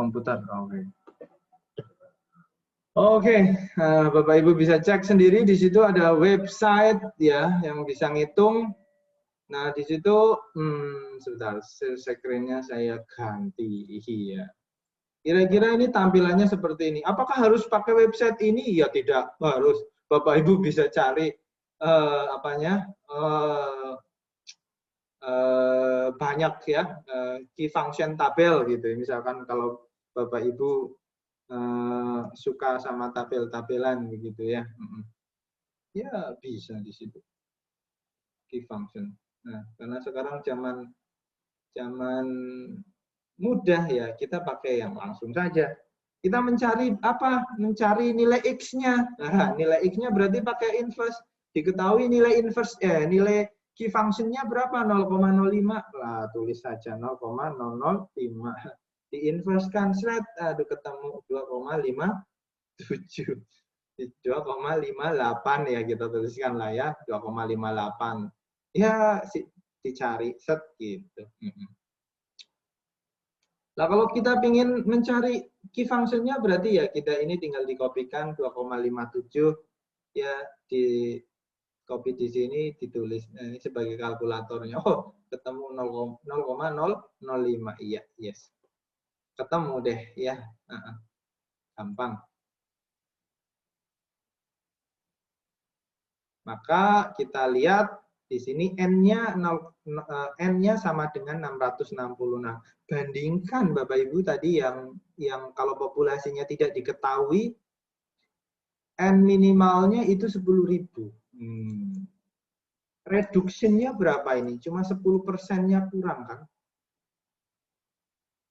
komputer. Oke, Bapak Ibu bisa cek sendiri, di situ ada website ya yang bisa ngitung. Nah, di situ sebentar, screen-nya saya ganti ya. Kira-kira ini tampilannya seperti ini. Apakah harus pakai website ini? Ya tidak harus. Bapak Ibu bisa cari banyak ya key function tabel gitu. Misalkan kalau Bapak Ibu suka sama tabel-tabelan begitu ya. Ya bisa di situ key function. Nah, karena sekarang zaman mudah ya, kita pakai yang langsung saja. Kita mencari apa? Mencari nilai X-nya. Nah, nilai X-nya berarti pakai inverse. Diketahui nilai inverse nilai key function-nya berapa? 0,05. Lah, tulis saja 0,005. Diinversekan slide, aduh ketemu 2,57. 2,58 ya kita tuliskan lah ya, 2,58. Ya dicari set gitu. Nah, kalau kita ingin mencari key function-nya berarti ya kita ini tinggal dikopikan 2,57 ya, di copy di sini, ditulis ini sebagai kalkulatornya. Oh, ketemu 0,005. Iya, yes. Ketemu deh ya. Gampang. Maka kita lihat di sini N-nya sama dengan 666. Bandingkan Bapak Ibu tadi yang kalau populasinya tidak diketahui, N minimalnya itu 10.000. Reduction-nya berapa ini? Cuma 10%-nya kurang kan?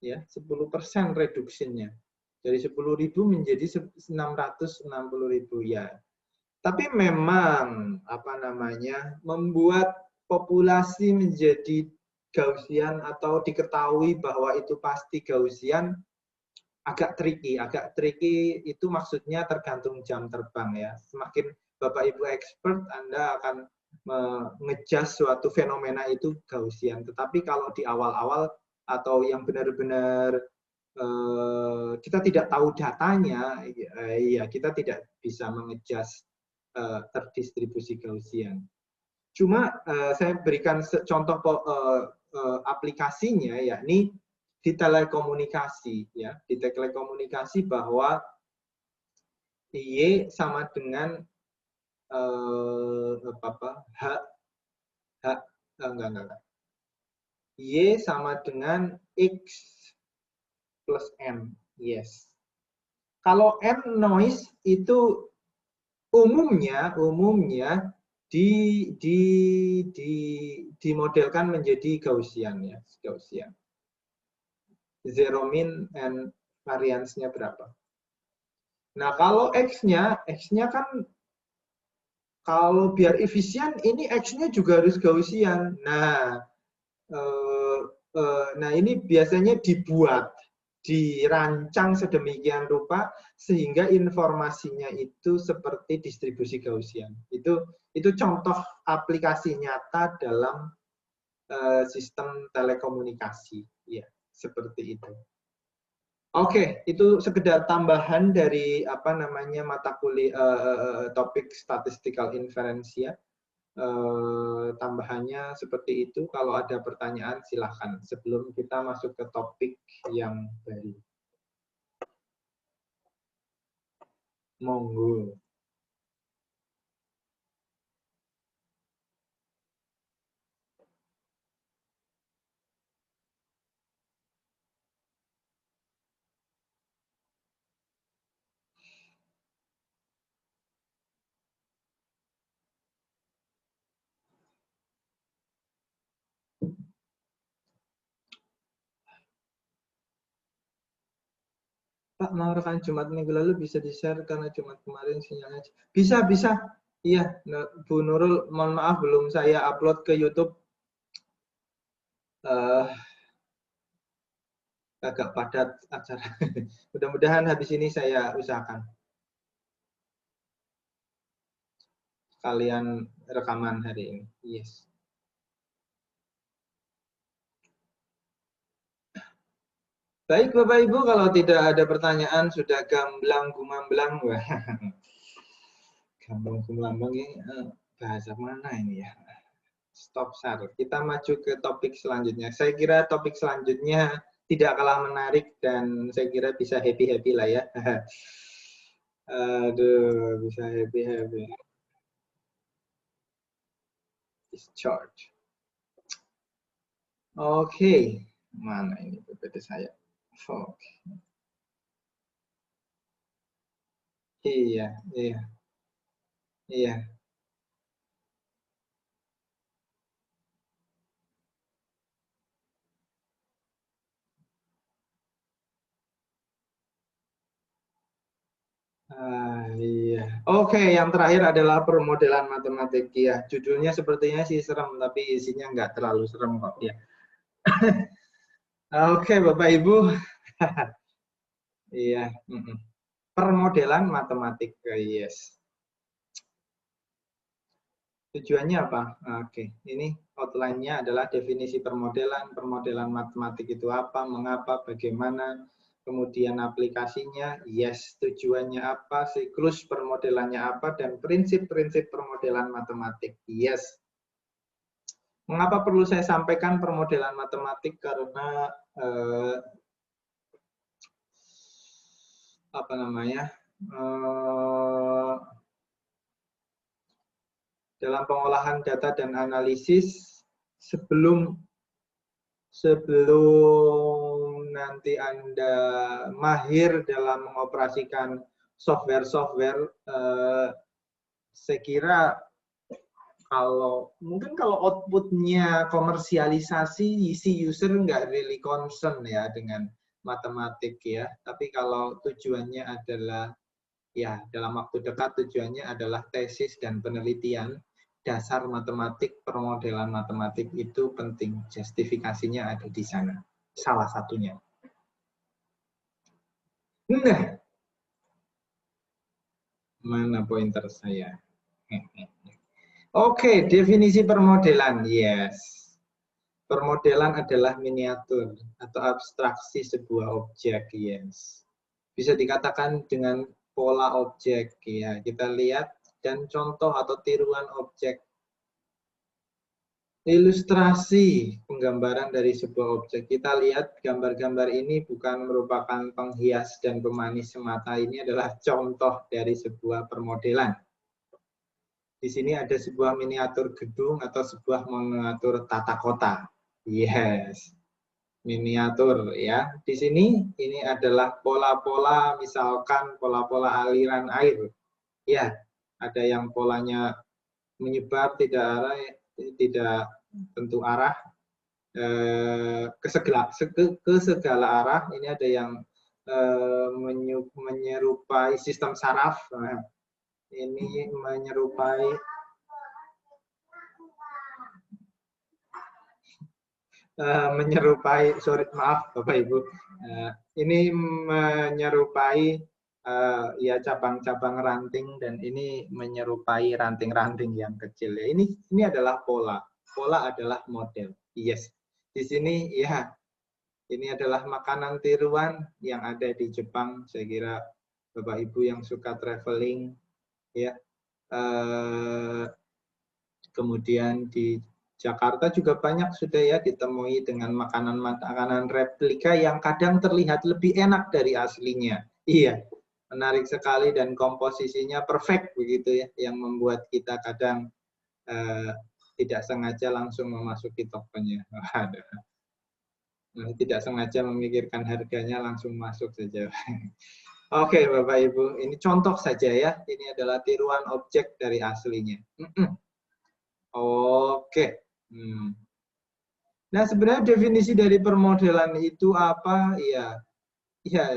Ya, 10% reduction-nya. Dari 10.000 menjadi 660.000 ya. Tapi memang membuat populasi menjadi Gaussian atau diketahui bahwa itu pasti Gaussian agak tricky. Agak tricky itu maksudnya tergantung jam terbang ya. Semakin Bapak Ibu expert, Anda akan mengejas suatu fenomena itu Gaussian. Tetapi kalau di awal-awal atau yang benar-benar kita tidak tahu datanya, ya kita tidak bisa mengejas terdistribusi Gaussian. Cuma saya berikan contoh aplikasinya, yakni di telekomunikasi ya, di telekomunikasi bahwa Y sama dengan Y sama dengan X plus M. Yes. Kalau M noise itu umumnya dimodelkan menjadi Gaussian ya, Gaussian. Zero mean and variance-nya berapa? Nah, kalau X-nya kan kalau biar efisien ini X-nya juga harus Gaussian. Nah, ini biasanya dirancang sedemikian rupa sehingga informasinya itu seperti distribusi Gaussian. Itu contoh aplikasi nyata dalam sistem telekomunikasi, ya seperti itu. Oke, itu sekedar tambahan dari mata kuliah topik statistical inference ya. Tambahannya seperti itu. Kalau ada pertanyaan silahkan sebelum kita masuk ke topik yang baru. Monggo. Pak, mau rekan Jumat minggu lalu bisa di-share karena Jumat kemarin sinyalnya. Bisa. Iya, Bu Nurul, mohon maaf belum saya upload ke YouTube. Agak padat acara. Mudah-mudahan habis ini saya usahakan. Sekalian rekaman hari ini. Yes. Baik Bapak Ibu, kalau tidak ada pertanyaan sudah gamblang gumamblang. Wah. Gamblang gumamblang ini bahasa mana ini ya? Stop Sar. Kita maju ke topik selanjutnya. Saya kira topik selanjutnya tidak kalah menarik dan saya kira bisa happy-happy lah ya. Aduh, bisa happy-happy. Discharge. Oke, mana ini PPT saya? Oke. Iya, iya, iya. Iya. Oke, yang terakhir adalah permodelan matematik. Ya, judulnya sepertinya sih serem, tapi isinya nggak terlalu serem kok. Ya. Oke, Bapak Ibu. Iya. Permodelan matematik. Yes. Tujuannya apa? Oke, ini outline-nya adalah definisi permodelan, permodelan matematik itu apa, mengapa, bagaimana, kemudian aplikasinya, yes, tujuannya apa, siklus permodelannya apa, dan prinsip-prinsip permodelan matematik, yes. Mengapa perlu saya sampaikan permodelan matematik? Karena apa namanya? Dalam pengolahan data dan analisis sebelum nanti Anda mahir dalam mengoperasikan software-software, saya kira mungkin kalau outputnya komersialisasi, si user nggak really concern ya dengan matematik ya. Tapi kalau tujuannya adalah ya dalam waktu dekat tujuannya adalah tesis dan penelitian, dasar matematik, permodelan matematik itu penting. Justifikasinya ada di sana. Salah satunya. Nah, mana pointer saya? Oke, definisi permodelan. Yes. Permodelan adalah miniatur atau abstraksi sebuah objek. Yes. Bisa dikatakan dengan pola objek. Ya, kita lihat dan contoh atau tiruan objek. Ilustrasi penggambaran dari sebuah objek. Kita lihat gambar-gambar ini bukan merupakan penghias dan pemanis semata. Ini adalah contoh dari sebuah permodelan. Di sini ada sebuah miniatur gedung atau sebuah miniatur tata kota. Yes, miniatur ya. Di sini ini adalah pola-pola, misalkan pola-pola aliran air. Ya, ada yang polanya menyebar tidak tentu arah ke segala arah. Ini ada yang menyerupai sistem saraf. Nah, ini menyerupai sorry maaf Bapak Ibu, ini menyerupai ya cabang-cabang ranting dan ini menyerupai ranting-ranting yang kecil ya. Ini adalah pola. Pola adalah model. Yes. Di sini ya ini adalah makanan tiruan yang ada di Jepang. Saya kira Bapak Ibu yang suka traveling ya. Kemudian di Jakarta juga banyak sudah ya ditemui dengan makanan-makanan replika yang kadang terlihat lebih enak dari aslinya. Iya, menarik sekali dan komposisinya perfect begitu ya, yang membuat kita kadang tidak sengaja langsung memasuki tokonya. Tidak sengaja memikirkan harganya langsung masuk saja. Oke, Bapak Ibu, ini contoh saja ya. Ini adalah tiruan objek dari aslinya. Oke. Nah, sebenarnya definisi dari permodelan itu apa? Ya,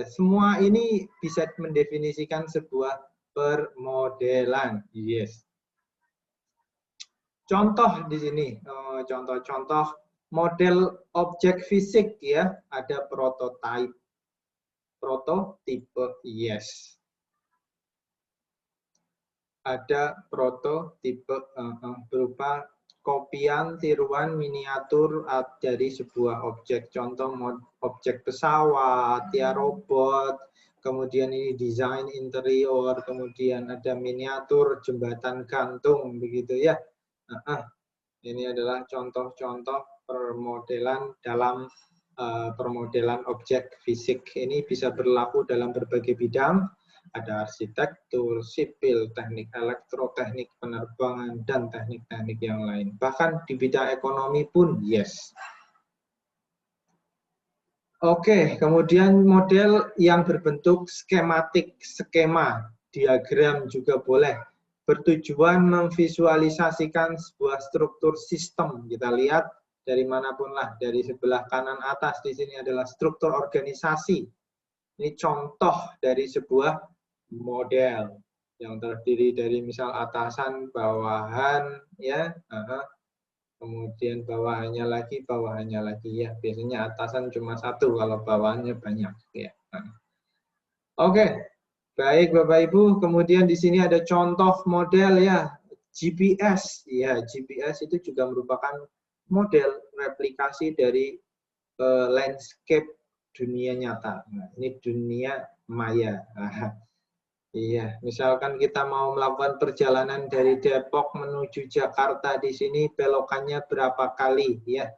semua ini bisa mendefinisikan sebuah permodelan. Yes. Contoh di sini, contoh-contoh model objek fisik ya, ada prototipe. Prototipe, yes. Ada prototipe berupa kopian, tiruan, miniatur dari sebuah objek. Contoh objek pesawat, ya robot, kemudian ini desain interior, kemudian ada miniatur jembatan gantung, begitu ya. Ini adalah contoh-contoh permodelan dalam permodelan objek fisik. Ini bisa berlaku dalam berbagai bidang. Ada arsitektur, sipil, teknik elektroteknik, penerbangan, dan teknik-teknik yang lain. Bahkan di bidang ekonomi pun yes. Oke, kemudian model yang berbentuk skematik, skema, diagram juga boleh. Bertujuan memvisualisasikan sebuah struktur sistem. Kita lihat dari manapun lah, dari sebelah kanan atas di sini adalah struktur organisasi. Ini contoh dari sebuah model yang terdiri dari misal atasan, bawahan, ya, kemudian bawahannya lagi ya. Biasanya atasan cuma satu, kalau bawahannya banyak, ya. Oke, baik Bapak Ibu. Kemudian di sini ada contoh model ya, GPS. Ya, GPS itu juga merupakan model replikasi dari landscape dunia nyata. Nah, ini dunia maya. Iya, misalkan kita mau melakukan perjalanan dari Depok menuju Jakarta, di sini belokannya berapa kali, ya?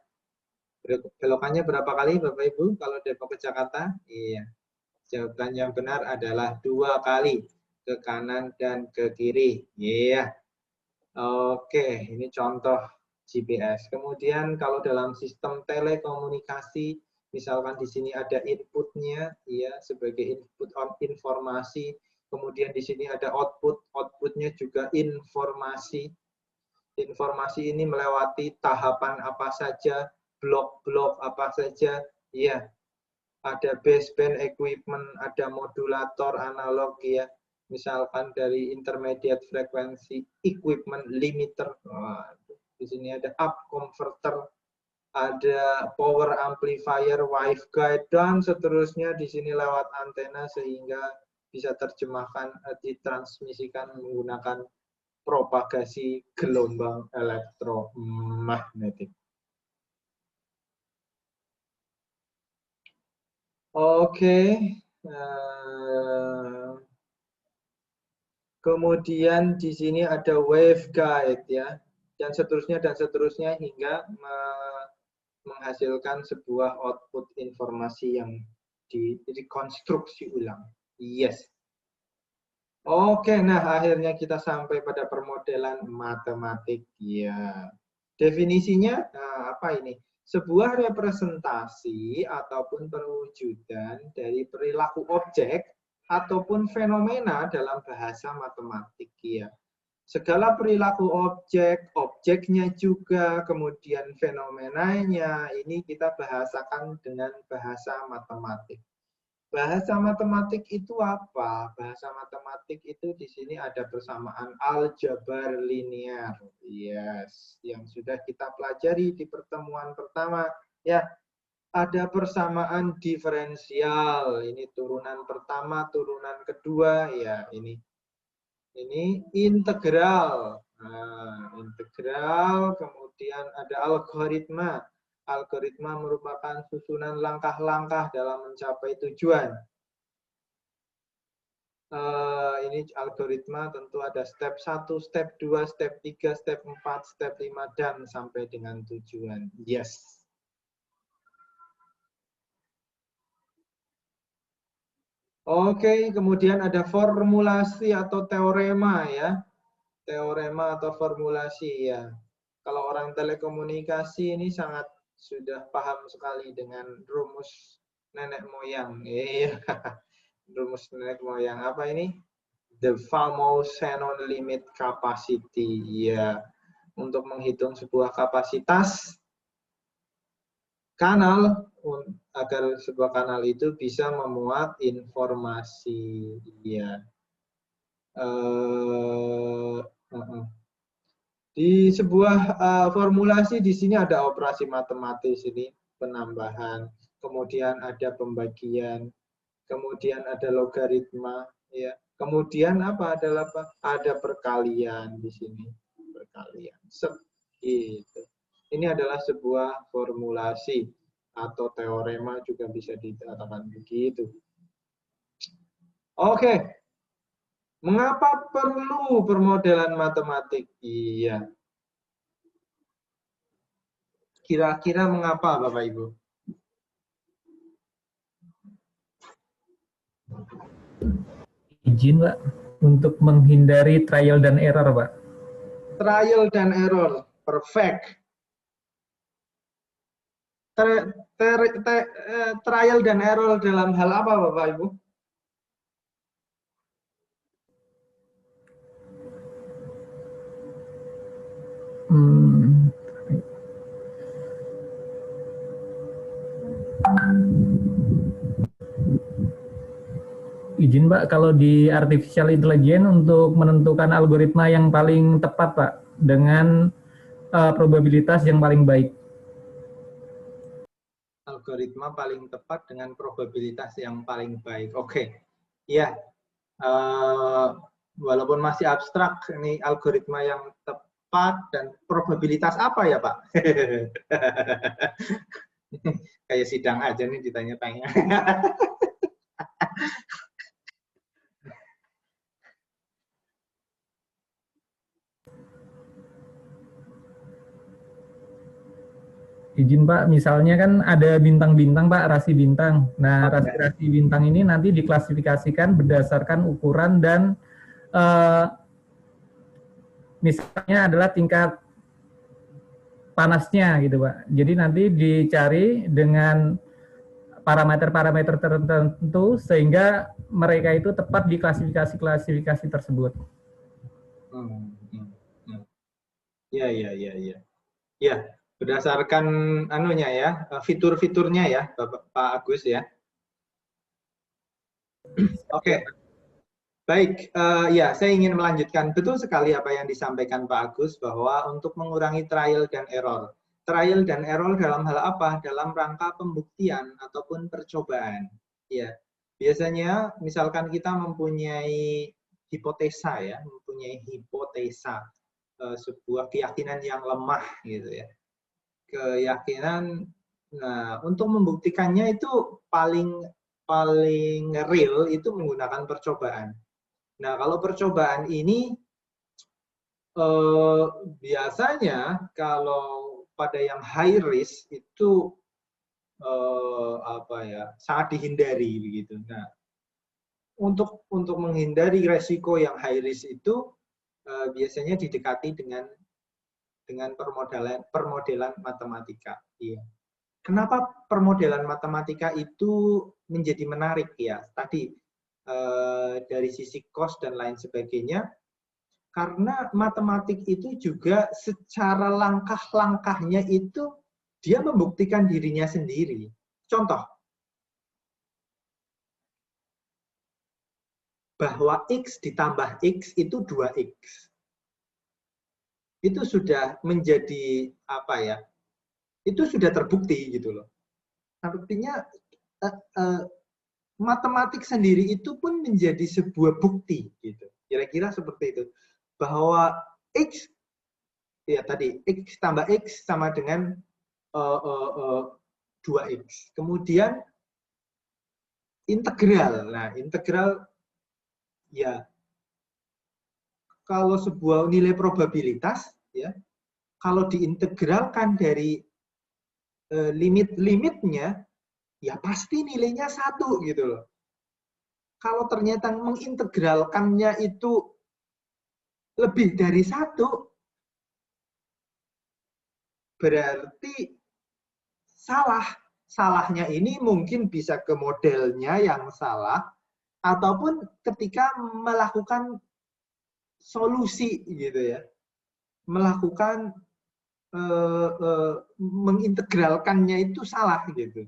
Belokannya berapa kali, Bapak Ibu, kalau Depok ke Jakarta? Iya. Jawaban yang benar adalah 2 kali, ke kanan dan ke kiri. Iya. Oke, ini contoh GPS. Kemudian kalau dalam sistem telekomunikasi, misalkan di sini ada inputnya, ya, sebagai input informasi. Kemudian di sini ada output, outputnya juga informasi. Informasi ini melewati tahapan apa saja, blok-blok apa saja, ya. Ada baseband equipment, ada modulator analog, ya. Misalkan dari intermediate frequency equipment limiter. Di sini ada up converter, ada power amplifier, waveguide, dan seterusnya. Di sini lewat antena sehingga bisa terjemahkan, ditransmisikan menggunakan propagasi gelombang elektromagnetik. Oke. Kemudian di sini ada waveguide, ya, dan seterusnya hingga menghasilkan sebuah output informasi yang dikonstruksi ulang. Yes. Oke, nah akhirnya kita sampai pada permodelan matematik. Ya, definisinya apa ini? Sebuah representasi ataupun perwujudan dari perilaku objek ataupun fenomena dalam bahasa matematik. Ya, segala perilaku objek, objeknya juga, kemudian fenomenanya, ini kita bahasakan dengan bahasa matematik. Bahasa matematik itu apa? Bahasa matematik itu di sini ada persamaan aljabar linear. Yes, yang sudah kita pelajari di pertemuan pertama. Ya, ada persamaan diferensial. Ini turunan pertama, turunan kedua. Ya, ini integral. Nah, integral, kemudian ada algoritma. Algoritma merupakan susunan langkah-langkah dalam mencapai tujuan. Ini algoritma tentu ada step 1, step 2, step 3, step 4, step 5, dan sampai dengan tujuan. Yes. Oke, kemudian ada formulasi atau teorema, ya. Teorema atau formulasi, ya. Kalau orang telekomunikasi ini sangat sudah paham sekali dengan rumus nenek moyang. Iya. Rumus nenek moyang apa ini? The famous Shannon limit capacity. Ya, untuk menghitung sebuah kapasitas kanal agar sebuah kanal itu bisa memuat informasi. Ya. Di sebuah formulasi di sini ada operasi matematis, ini penambahan, kemudian ada pembagian, kemudian ada logaritma, ya. Kemudian apa? Ada perkalian di sini, perkalian. Gitu. Ini adalah sebuah formulasi atau teorema juga bisa dikatakan begitu. Oke. Mengapa perlu permodelan matematik? Iya. Kira-kira mengapa, Bapak Ibu? Izin, Pak, untuk menghindari trial dan error, Pak. Trial dan error, perfect. Trial dan error dalam hal apa, Bapak Ibu? Izin, Pak, kalau di artificial intelligence untuk menentukan algoritma yang paling tepat, Pak, dengan probabilitas yang paling baik. Algoritma paling tepat dengan probabilitas yang paling baik. Oke. Iya. Walaupun masih abstrak, ini algoritma yang tepat dan probabilitas apa ya, Pak? Kayak sidang aja nih ditanya-tanya. Izin, Pak, misalnya kan ada bintang-bintang, Pak, rasi bintang. Nah, rasi-rasi bintang ini nanti diklasifikasikan berdasarkan ukuran dan misalnya adalah tingkat panasnya gitu, Pak. Jadi nanti dicari dengan parameter-parameter tertentu sehingga mereka itu tepat di klasifikasi-klasifikasi tersebut. Ya, ya, ya, ya. Ya, berdasarkan anunya ya, fitur-fiturnya ya, Pak Agus ya. Oke. Baik, ya saya ingin melanjutkan. Betul sekali apa yang disampaikan Pak Agus bahwa untuk mengurangi trial dan error. Trial dan error dalam hal apa? Dalam rangka pembuktian ataupun percobaan. Ya, biasanya misalkan kita mempunyai hipotesa ya, mempunyai hipotesa, sebuah keyakinan yang lemah gitu ya. Keyakinan, nah untuk membuktikannya itu paling real itu menggunakan percobaan. Nah, kalau percobaan ini biasanya kalau pada yang high risk itu sangat dihindari begitu. Nah, untuk menghindari resiko yang high risk itu biasanya didekati dengan permodelan matematika. Iya. Kenapa permodelan matematika itu menjadi menarik ya? Tadi dari sisi cost dan lain sebagainya. Karena matematik itu juga secara langkah-langkahnya itu dia membuktikan dirinya sendiri. Contoh, bahwa X ditambah X itu 2X. Itu sudah menjadi apa ya? Itu sudah terbukti gitu loh. Artinya matematik sendiri itu pun menjadi sebuah bukti gitu. Kira-kira seperti itu. Bahwa X ya tadi X tambah X sama dengan 2X. Kemudian integral. Nah, integral ya kalau sebuah nilai probabilitas ya kalau diintegralkan dari limit-limitnya ya pasti nilainya 1 gitu loh. Kalau ternyata mengintegralkannya itu lebih dari 1 berarti salah. Salahnya ini mungkin bisa ke modelnya yang salah ataupun ketika melakukan solusi gitu ya. Melakukan mengintegralkannya itu salah gitu.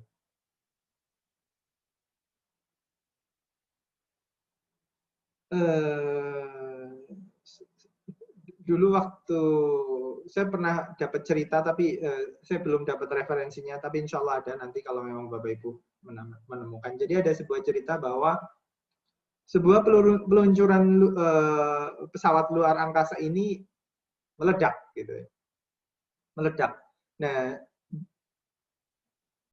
Dulu waktu saya pernah dapat cerita tapi saya belum dapat referensinya tapi insya Allah ada nanti kalau memang Bapak Ibu menemukan. Jadi ada sebuah cerita bahwa sebuah peluncuran pesawat luar angkasa ini meledak gitu ya. meledak. Nah,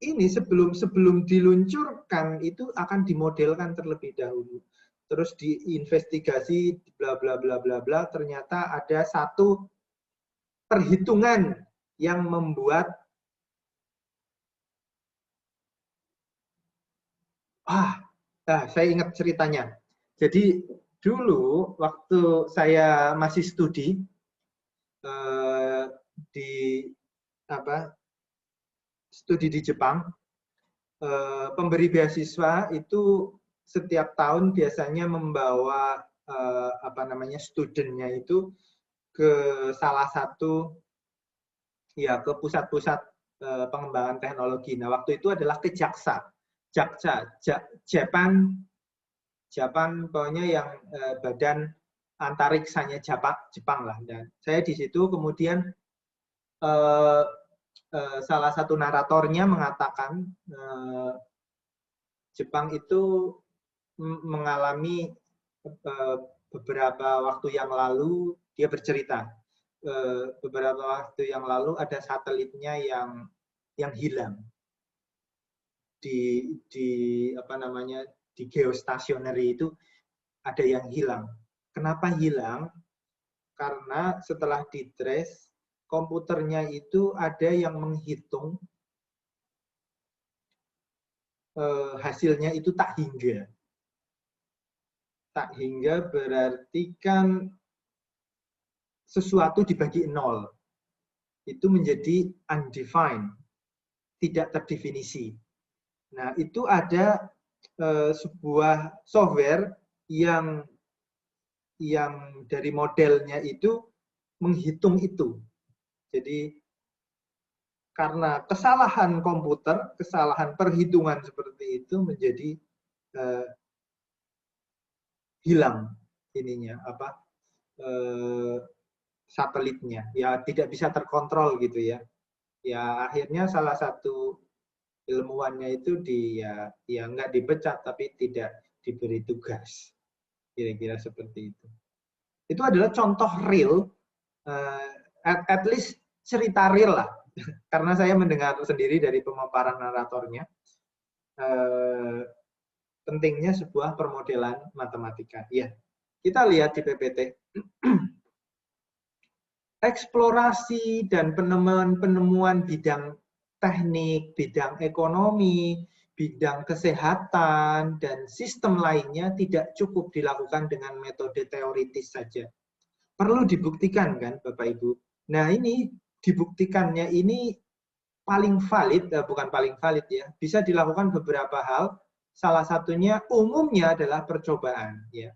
ini sebelum diluncurkan itu akan dimodelkan terlebih dahulu. Terus diinvestigasi bla bla bla bla bla, ternyata ada satu perhitungan yang membuat saya ingat ceritanya. Jadi dulu waktu saya masih studi studi di Jepang, pemberi beasiswa itu setiap tahun biasanya membawa studentnya itu ke salah satu ke pusat-pusat pengembangan teknologi. Nah, waktu itu adalah ke Japan pokoknya yang badan antariksanya Jepang lah. Dan saya di situ kemudian salah satu naratornya mengatakan Jepang itu mengalami beberapa waktu yang lalu, dia bercerita beberapa waktu yang lalu ada satelitnya yang hilang di geostationary itu, ada yang hilang. Kenapa hilang? Karena setelah di-trace, komputernya itu ada yang menghitung hasilnya itu tak hingga. Tak hingga berarti kan sesuatu dibagi 0. Itu menjadi undefined, tidak terdefinisi. Nah, itu ada sebuah software yang dari modelnya itu menghitung itu. Jadi karena kesalahan komputer, kesalahan perhitungan seperti itu menjadi hilang ininya satelitnya, ya tidak bisa terkontrol gitu ya. Ya akhirnya salah satu ilmuwannya itu nggak dipecat tapi tidak diberi tugas, kira-kira seperti itu. Itu adalah contoh real, at least cerita real lah, karena saya mendengar sendiri dari pemaparan naratornya. Pentingnya sebuah permodelan matematika. Ya, kita lihat di PPT. Eksplorasi dan penemuan bidang teknik, bidang ekonomi, bidang kesehatan, dan sistem lainnya tidak cukup dilakukan dengan metode teoritis saja. Perlu dibuktikan kan, Bapak Ibu? Nah, ini dibuktikannya ini paling valid, bukan paling valid ya, bisa dilakukan beberapa hal. Salah satunya umumnya adalah percobaan. Ya.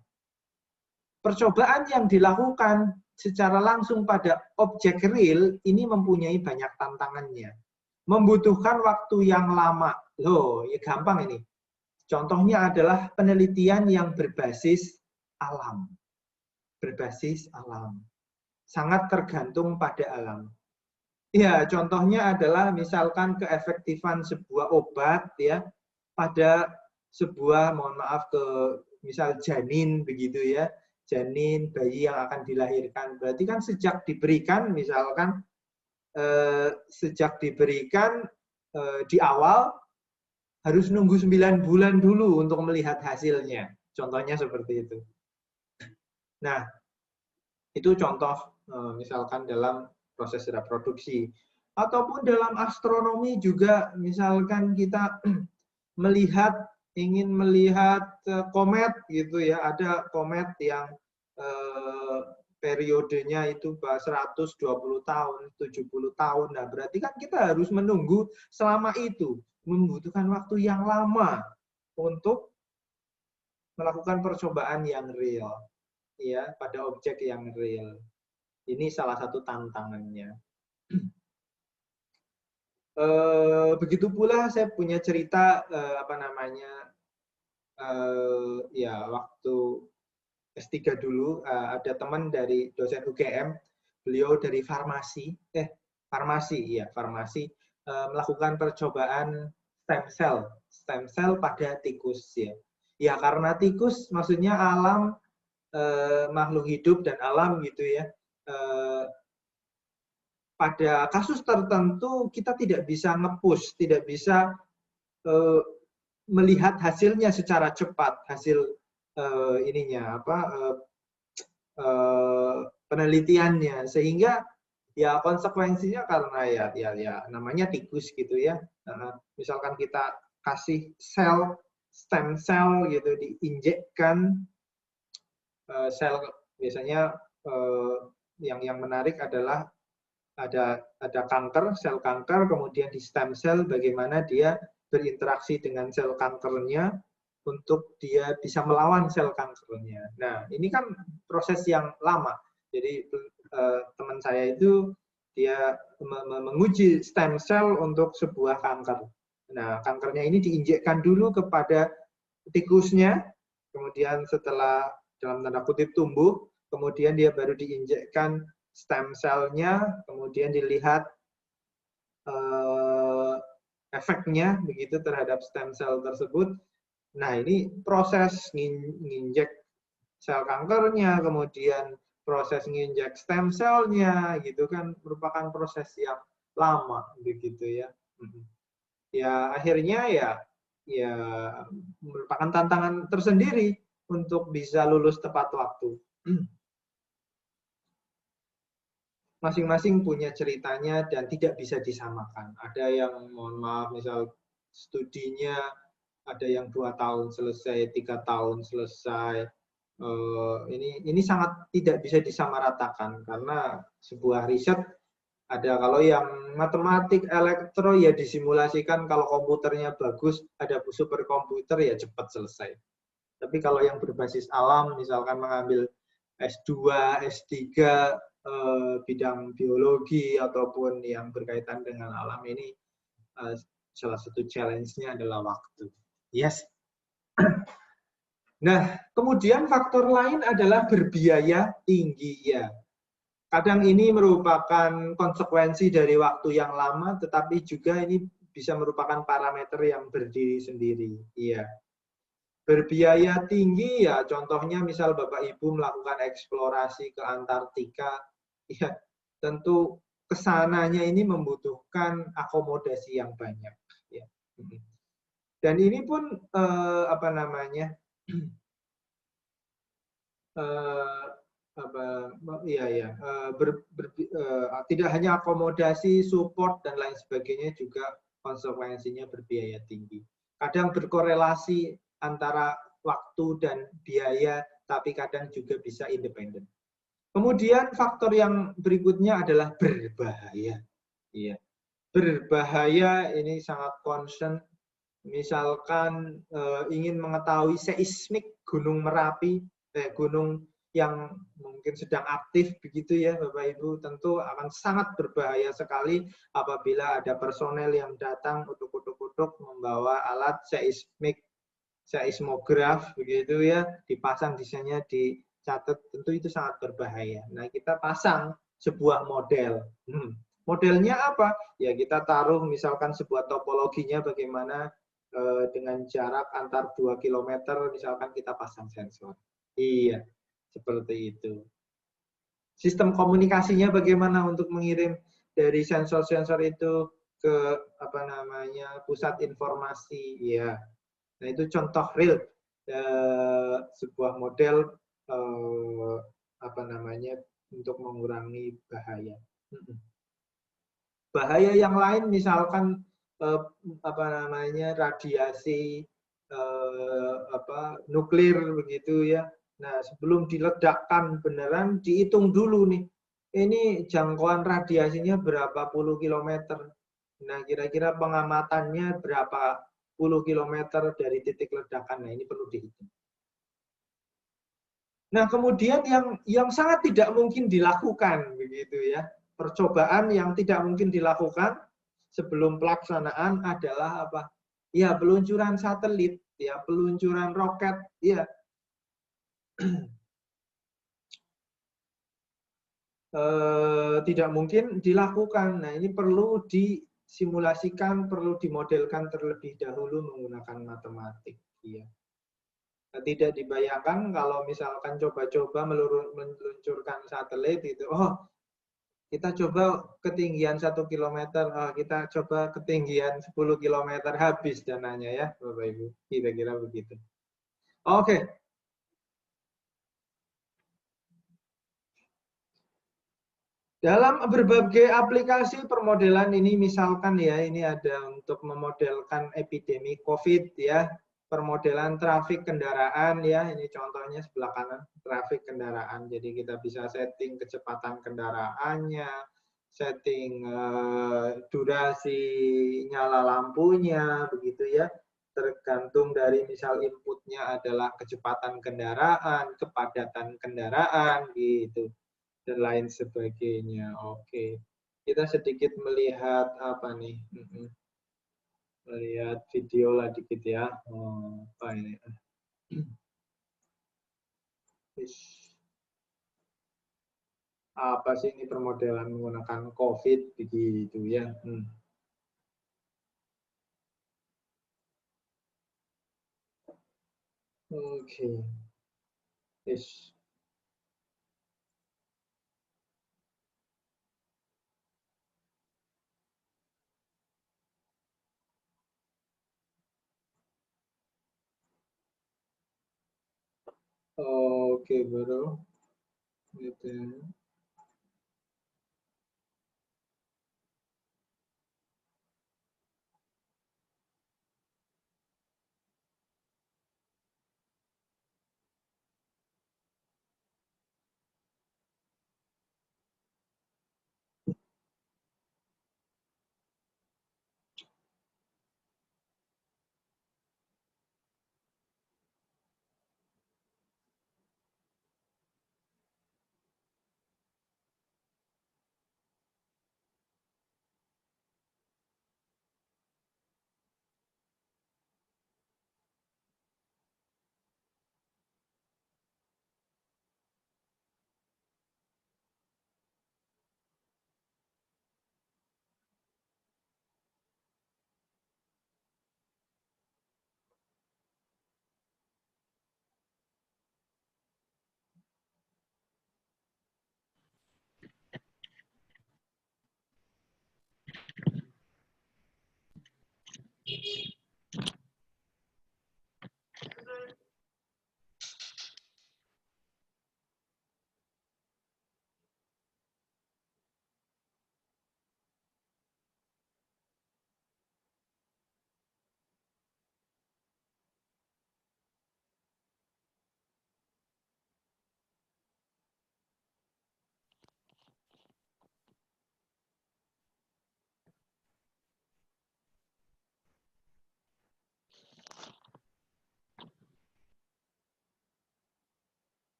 Percobaan yang dilakukan secara langsung pada objek real ini mempunyai banyak tantangannya. Membutuhkan waktu yang lama. Loh, ya gampang ini. Contohnya adalah penelitian yang berbasis alam. Berbasis alam. Sangat tergantung pada alam. Ya, contohnya adalah misalkan keefektifan sebuah obat ya pada sebuah, mohon maaf, misal janin begitu ya, janin bayi yang akan dilahirkan. Berarti kan sejak diberikan misalkan di awal harus nunggu 9 bulan dulu untuk melihat hasilnya. Contohnya seperti itu. Nah, itu contoh misalkan dalam proses reproduksi. Ataupun dalam astronomi juga, misalkan kita ingin melihat komet gitu ya, ada komet yang periodenya itu 120 tahun, 70 tahun. Nah, berarti kan kita harus menunggu selama itu, membutuhkan waktu yang lama untuk melakukan percobaan yang real, ya, pada objek yang real. Ini salah satu tantangannya. Begitu pula saya punya cerita waktu S3 dulu ada teman dari dosen UGM, beliau dari farmasi melakukan percobaan stem cell pada tikus ya. Ya karena tikus maksudnya alam, makhluk hidup dan alam gitu ya. pada kasus tertentu kita tidak bisa nge-push, tidak bisa melihat hasilnya secara cepat, hasil penelitiannya, sehingga ya konsekuensinya karena ya namanya tikus gitu ya. Misalkan kita kasih stem cell gitu, diinjekkan sel, biasanya yang menarik adalah ada kanker, sel kanker, kemudian di stem cell bagaimana dia berinteraksi dengan sel kankernya untuk dia bisa melawan sel kankernya. Nah, ini kan proses yang lama. Jadi teman saya itu dia menguji stem cell untuk sebuah kanker. Nah, kankernya ini diinjekkan dulu kepada tikusnya, kemudian setelah dalam tanda kutip tumbuh, kemudian dia baru diinjekkan stem cell-nya, kemudian dilihat efeknya begitu terhadap stem cell tersebut. Nah, ini proses nginjek sel kankernya, kemudian proses nginjek stem cell-nya, gitu kan, merupakan proses yang lama begitu ya. Ya akhirnya ya merupakan tantangan tersendiri untuk bisa lulus tepat waktu. Masing-masing punya ceritanya dan tidak bisa disamakan. Ada yang mohon maaf misal studinya ada yang 2 tahun selesai, 3 tahun selesai. Ini sangat tidak bisa disamaratakan karena sebuah riset ada kalau yang matematik, elektro ya disimulasikan, kalau komputernya bagus, ada superkomputer ya cepat selesai. Tapi kalau yang berbasis alam, misalkan mengambil S2, S3, bidang biologi ataupun yang berkaitan dengan alam ini, salah satu challenge-nya adalah waktu. Yes. Nah, kemudian faktor lain adalah berbiaya tinggi ya. Kadang ini merupakan konsekuensi dari waktu yang lama, tetapi juga ini bisa merupakan parameter yang berdiri sendiri. Iya. Berbiaya tinggi ya, contohnya misal Bapak Ibu melakukan eksplorasi ke Antartika, ya tentu kesananya ini membutuhkan akomodasi yang banyak. Ya. Dan ini pun tidak hanya akomodasi, support dan lain sebagainya, juga konsekuensinya berbiaya tinggi. Kadang berkorelasi antara waktu dan biaya, tapi kadang juga bisa independen. Kemudian faktor yang berikutnya adalah berbahaya. Iya. Berbahaya ini sangat concern. Misalkan ingin mengetahui seismik Gunung Merapi, gunung yang mungkin sedang aktif begitu ya Bapak Ibu, tentu akan sangat berbahaya sekali apabila ada personel yang datang utuk-utuk membawa alat seismograf begitu ya, dipasang desainnya, dicatat, tentu itu sangat berbahaya. Nah, kita pasang sebuah model. Modelnya apa? Ya kita taruh misalkan sebuah topologinya bagaimana dengan jarak antar 2 km misalkan kita pasang sensor. Iya, seperti itu. Sistem komunikasinya bagaimana untuk mengirim dari sensor-sensor itu ke pusat informasi, ya. Nah, itu contoh real sebuah model untuk mengurangi bahaya. Bahaya yang lain misalkan radiasi nuklir begitu ya. Nah, sebelum diledakkan beneran dihitung dulu nih. Ini jangkauan radiasinya berapa puluh kilometer. Nah, kira-kira pengamatannya berapa puluh kilometer dari titik ledakan. Nah, ini perlu dihitung. Nah, kemudian yang sangat tidak mungkin dilakukan begitu ya. Percobaan yang tidak mungkin dilakukan sebelum pelaksanaan adalah apa? Ya, peluncuran satelit, ya, peluncuran roket, ya. Tidak mungkin dilakukan. Nah, ini perlu disimulasikan, perlu dimodelkan terlebih dahulu menggunakan matematik. Ya. Nah, tidak dibayangkan kalau misalkan coba-coba meluncurkan satelit itu, Kita coba ketinggian 1 km, kita coba ketinggian 10 km, habis dananya ya, Bapak Ibu. Kira-kira begitu. Oke. Dalam berbagai aplikasi permodelan ini, misalkan ya, ini ada untuk memodelkan epidemi COVID ya, permodelan trafik kendaraan ya, ini contohnya sebelah kanan, trafik kendaraan. Jadi kita bisa setting kecepatan kendaraannya, setting durasi nyala lampunya, begitu ya. Tergantung dari misal inputnya adalah kecepatan kendaraan, kepadatan kendaraan, gitu dan lain sebagainya. Oke, kita sedikit melihat apa nih? Melihat video lah dikit ya. Oh, apa ini? Apa sih ini permodelan menggunakan COVID begitu ya? Oke, yes. Oke, bro. Gitu.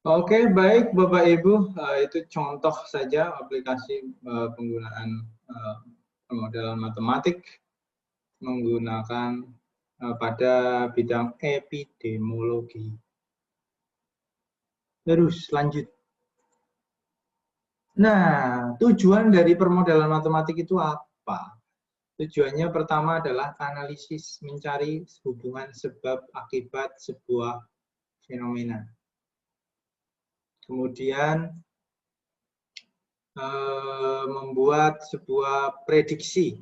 Oke, baik Bapak Ibu, itu contoh saja aplikasi penggunaan pemodelan matematik menggunakan pada bidang epidemiologi. Terus lanjut. Nah, tujuan dari permodelan matematik itu apa? Tujuannya pertama adalah analisis, mencari hubungan sebab akibat sebuah fenomena. Kemudian membuat sebuah prediksi,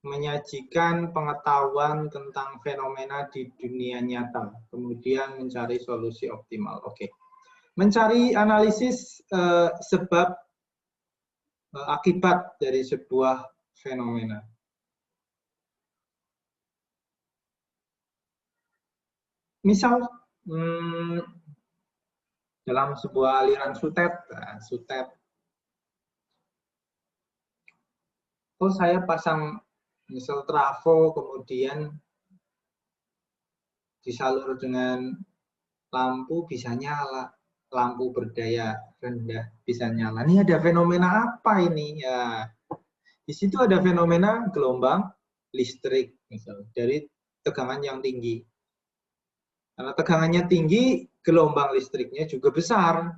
menyajikan pengetahuan tentang fenomena di dunia nyata, kemudian mencari solusi optimal. Oke, mencari analisis sebab akibat dari sebuah fenomena. Misal dalam sebuah aliran sutet, oh saya pasang misal trafo, kemudian disalur dengan lampu bisa nyala, lampu berdaya rendah bisa nyala. Ini ada fenomena apa ini? Ya, di situ ada fenomena gelombang listrik, misal dari tegangan yang tinggi. Karena tegangannya tinggi, gelombang listriknya juga besar.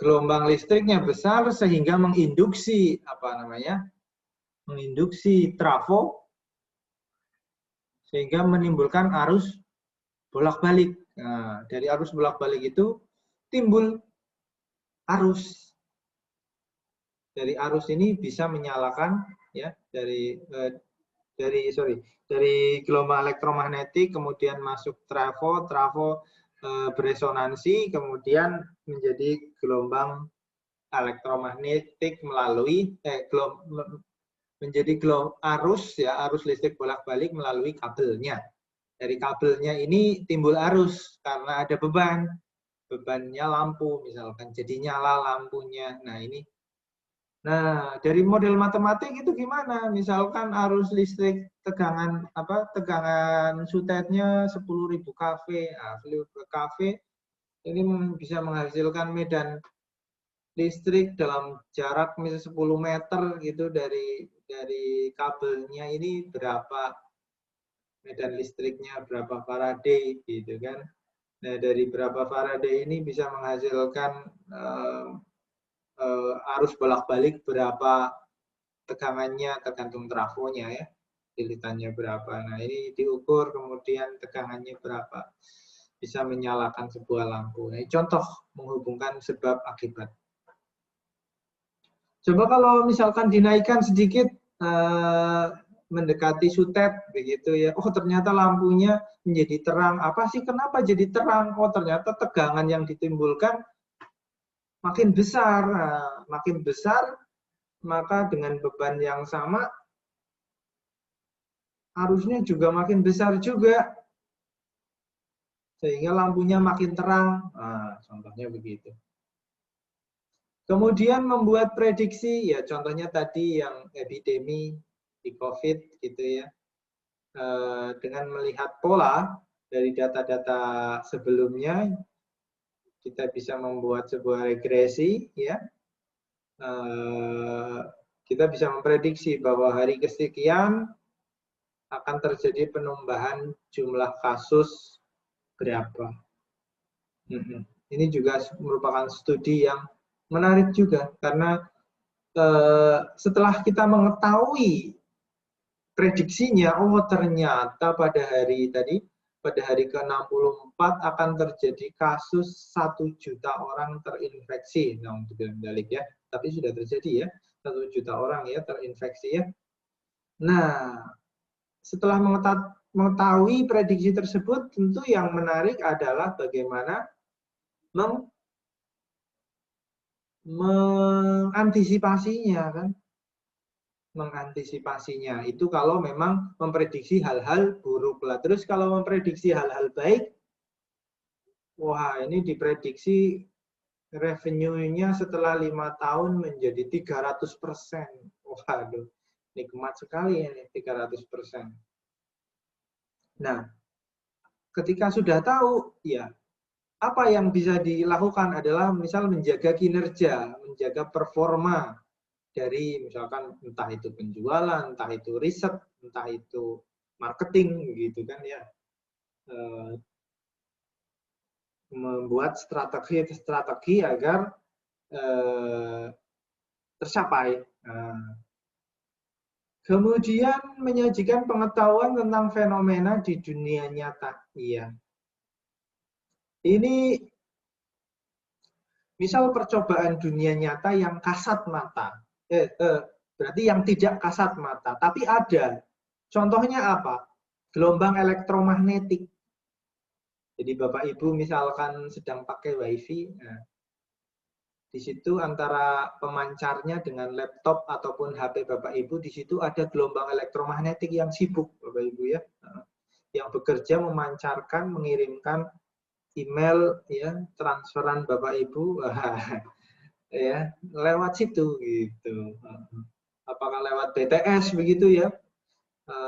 Gelombang listriknya besar sehingga menginduksi menginduksi trafo sehingga menimbulkan arus bolak-balik. Nah, dari arus bolak-balik itu timbul arus. Dari arus ini bisa menyalakan ya dari gelombang elektromagnetik kemudian masuk trafo beresonansi kemudian menjadi gelombang elektromagnetik melalui menjadi arus listrik bolak-balik melalui kabelnya. Dari kabelnya ini timbul arus karena ada bebannya lampu misalkan, jadi nyala lampunya. Nah, dari model matematik itu gimana? Misalkan arus listrik tegangan sutetnya 10.000 kV. Nah, 10.000 kV ini bisa menghasilkan medan listrik dalam jarak misalnya 10 meter gitu dari kabelnya ini berapa medan listriknya, berapa Faraday gitu kan. Nah, dari berapa Faraday ini bisa menghasilkan arus bolak-balik berapa tegangannya tergantung trafonya ya, lilitannya berapa. Nah, ini diukur kemudian tegangannya berapa. Bisa menyalakan sebuah lampu. Nah, contoh menghubungkan sebab akibat. Coba kalau misalkan dinaikkan sedikit mendekati sutet begitu ya. Oh, ternyata lampunya menjadi terang. Apa sih kenapa jadi terang? Oh, ternyata tegangan yang ditimbulkan makin besar. Nah, makin besar maka dengan beban yang sama arusnya juga makin besar juga. Sehingga lampunya makin terang. Nah, contohnya begitu. Kemudian membuat prediksi, ya contohnya tadi yang epidemi di COVID gitu ya. Dengan melihat pola dari data-data sebelumnya, kita bisa membuat sebuah regresi ya. Kita bisa memprediksi bahwa hari kesekian akan terjadi penambahan jumlah kasus berapa. Ini juga merupakan studi yang menarik juga karena setelah kita mengetahui prediksinya, oh ternyata pada hari ke-64 akan terjadi kasus 1 juta orang terinfeksi. Nah, untuk balik ya, tapi sudah terjadi ya, 1 juta orang ya terinfeksi ya. Nah, setelah mengetahui prediksi tersebut, tentu yang menarik adalah bagaimana mengantisipasinya kan. Mengantisipasinya itu kalau memang memprediksi hal-hal buruk lah. Terus kalau memprediksi hal-hal baik, wah ini diprediksi revenue-nya setelah 5 tahun menjadi 300%. Waduh, nikmat sekali ini 300%. Nah, ketika sudah tahu, ya apa yang bisa dilakukan adalah misal menjaga kinerja, menjaga performa dari misalkan entah itu penjualan, entah itu riset, entah itu marketing gitu kan ya. Membuat strategi agar tercapai. Kemudian menyajikan pengetahuan tentang fenomena di dunia nyata. Iya. Ini misal percobaan dunia nyata yang kasat mata. Berarti yang tidak kasat mata, tapi ada. Contohnya apa? Gelombang elektromagnetik. Jadi Bapak Ibu misalkan sedang pakai WiFi, nah, di situ antara pemancarnya dengan laptop ataupun HP Bapak Ibu, di situ ada gelombang elektromagnetik yang sibuk, Bapak Ibu ya, yang bekerja memancarkan, mengirimkan email ya, transferan Bapak Ibu ya, lewat situ gitu. Apakah lewat BTS begitu ya?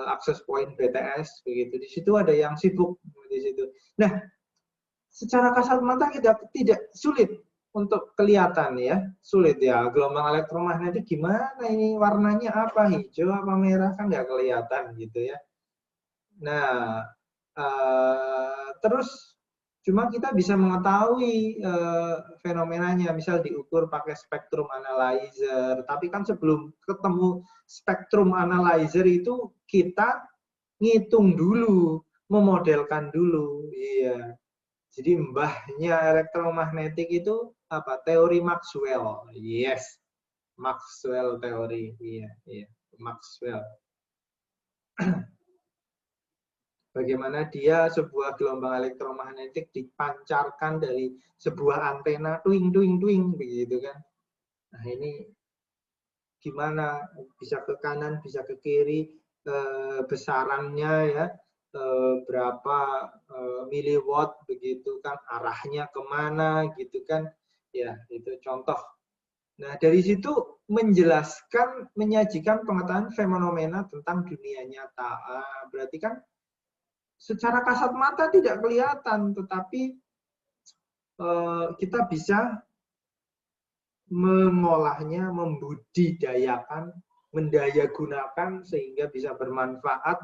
Akses point BTS begitu. Di situ ada yang sibuk di situ. Nah, secara kasat mata tidak sulit untuk kelihatan ya, sulit ya. Gelombang elektromagnetik gimana ini, warnanya apa, hijau apa merah, kan nggak kelihatan gitu ya. Nah, terus cuma kita bisa mengetahui fenomenanya, misal diukur pakai spektrum analyzer. Tapi kan sebelum ketemu spektrum analyzer itu kita ngitung dulu, memodelkan dulu, iya. Jadi mbahnya elektromagnetik itu apa? Teori Maxwell. Yes. Maxwell teori. Iya, iya. Maxwell. Bagaimana dia sebuah gelombang elektromagnetik dipancarkan dari sebuah antena, twing twing twing begitu kan. Nah, ini gimana bisa ke kanan, bisa ke kiri, besarannya ya, berapa miliwatt begitu kan, arahnya kemana gitu kan, ya itu contoh. Nah dari situ menjelaskan, menyajikan pengetahuan fenomena tentang dunia nyata. Berarti kan secara kasat mata tidak kelihatan, tetapi kita bisa mengolahnya, membudidayakan, mendayagunakan sehingga bisa bermanfaat,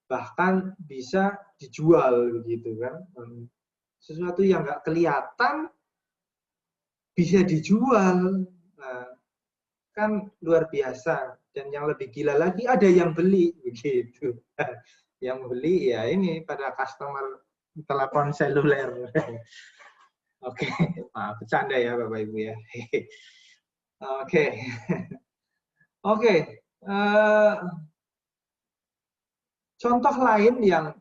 bahkan bisa dijual begitu kan. Sesuatu yang nggak kelihatan bisa dijual. Nah, kan luar biasa. Dan yang lebih gila lagi ada yang beli begitu. Yang beli ya ini pada customer telepon seluler. Oke, maaf bercanda ya Bapak Ibu ya. Oke. Oke. Contoh lain yang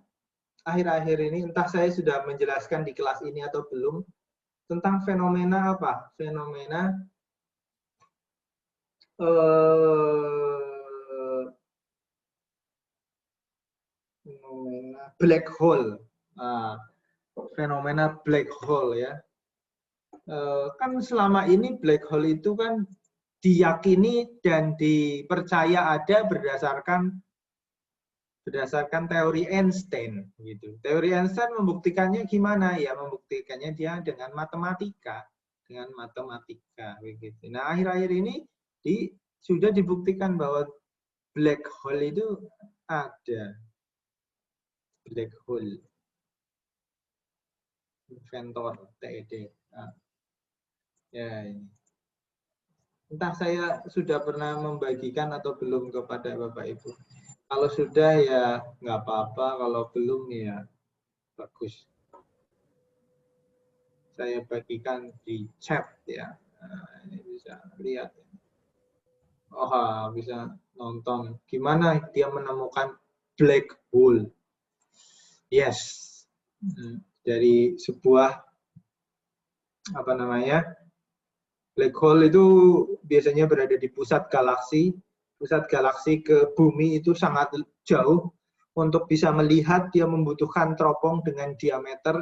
akhir-akhir ini, entah saya sudah menjelaskan di kelas ini atau belum, tentang fenomena apa? Fenomena black hole. Fenomena black hole ya. Kan selama ini black hole itu kan diyakini dan dipercaya ada berdasarkan teori Einstein gitu. Teori Einstein membuktikannya gimana? Ya membuktikannya dia dengan matematika, begitu. Nah, akhir-akhir ini sudah dibuktikan bahwa black hole itu ada. Black hole. Inventor TED. Ya ini. Entah saya sudah pernah membagikan atau belum kepada Bapak Ibu. Kalau sudah ya nggak apa-apa, kalau belum ya bagus. Saya bagikan di chat ya. Nah, ini bisa lihat. Oh, bisa nonton. Gimana dia menemukan black hole? Yes. Dari sebuah apa namanya? Black hole itu biasanya berada di pusat galaksi. Pusat galaksi ke bumi itu sangat jauh. Untuk bisa melihat, dia membutuhkan teropong dengan diameter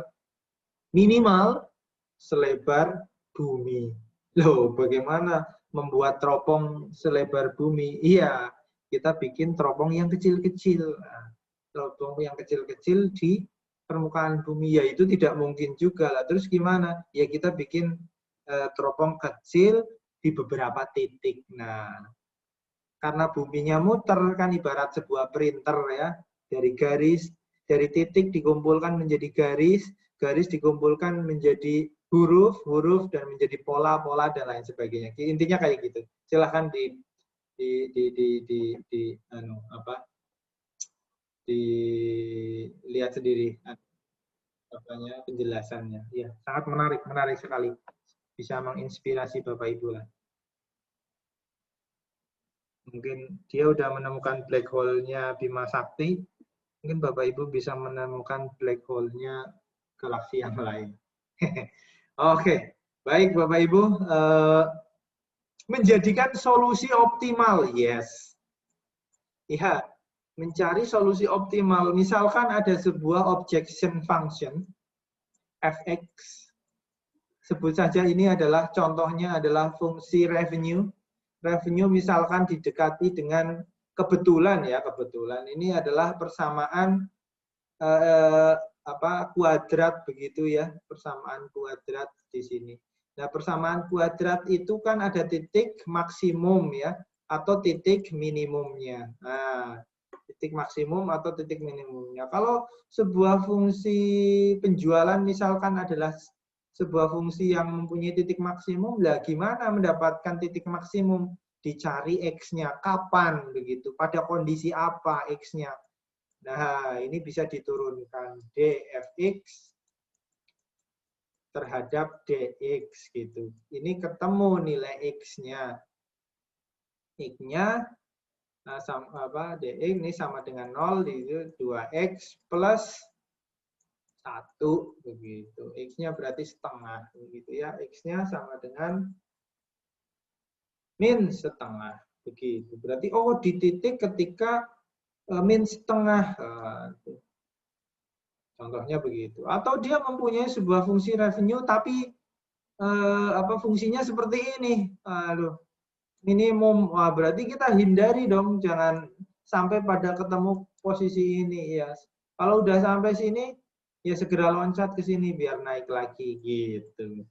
minimal selebar bumi. Loh, bagaimana membuat teropong selebar bumi? Iya, kita bikin teropong yang kecil-kecil. Nah, teropong yang kecil-kecil permukaan bumi? Ya itu tidak mungkin juga lah. Terus gimana? Ya kita bikin teropong kecil di beberapa titik. Nah, karena buminya muter kan ibarat sebuah printer ya, dari garis, dari titik dikumpulkan menjadi garis, garis dikumpulkan menjadi huruf, huruf dan menjadi pola, pola dan lain sebagainya. Intinya kayak gitu. Silahkan dilihat sendiri penjelasannya. Ya, sangat menarik, menarik sekali. Bisa menginspirasi Bapak Ibu lah. Mungkin dia udah menemukan black hole-nya Bima Sakti, mungkin Bapak Ibu bisa menemukan black hole-nya galaksi yang lain. Oke, baik Bapak Ibu. Menjadikan solusi optimal, yes. Ya, mencari solusi optimal. Misalkan ada sebuah objection function, fx. Sebut saja ini adalah contohnya adalah fungsi revenue. Revenue misalkan didekati dengan kebetulan ya, kebetulan ini adalah persamaan kuadrat begitu ya, persamaan kuadrat di sini. Nah, persamaan kuadrat itu kan ada titik maksimum ya atau titik minimumnya. Nah, titik maksimum atau titik minimumnya. Kalau sebuah fungsi penjualan misalkan adalah sebuah fungsi yang mempunyai titik maksimum, lah gimana mendapatkan titik maksimum? Dicari X-nya, kapan begitu, pada kondisi apa X-nya. Nah, ini bisa diturunkan dfx terhadap dx gitu. Ini ketemu nilai X-nya. X-nya dx ini sama dengan 0, itu 2x plus 1 begitu. X-nya berarti setengah begitu ya. X-nya sama dengan min setengah begitu. Berarti di titik ketika min setengah. Contohnya begitu. Atau dia mempunyai sebuah fungsi revenue tapi fungsinya seperti ini. Minimum. Wah, berarti kita hindari dong, jangan sampai pada ketemu posisi ini ya. Kalau udah sampai sini ya segera loncat ke sini biar naik lagi gitu.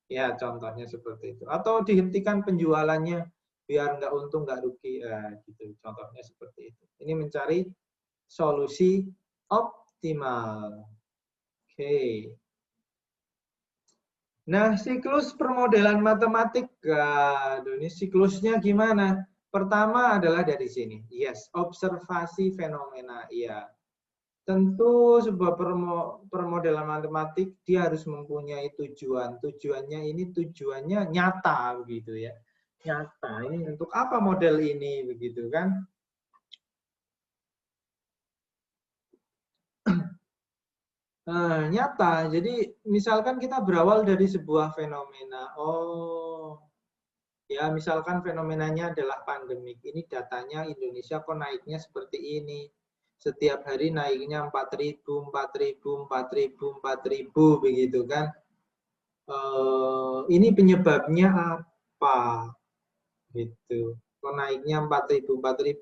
Ya, contohnya seperti itu. Atau dihentikan penjualannya biar nggak untung, nggak rugi. Gitu. Contohnya seperti itu. Ini mencari solusi optimal. Oke. Nah, siklus permodelan matematik. Ini siklusnya gimana? Pertama adalah dari sini. Yes, observasi fenomena. Iya. Tentu sebuah permodelan matematik dia harus mempunyai tujuan. Tujuannya nyata begitu ya. Nyata. Ini untuk apa model ini begitu kan? Nyata. Jadi misalkan kita berawal dari sebuah fenomena. Ya misalkan fenomenanya adalah pandemik. Ini datanya Indonesia kok naiknya seperti ini. Setiap hari naiknya 4.000, 4.000, 4.000, 4.000 begitu kan. Ini penyebabnya apa? Gitu. Kok naiknya 4.000, 4.000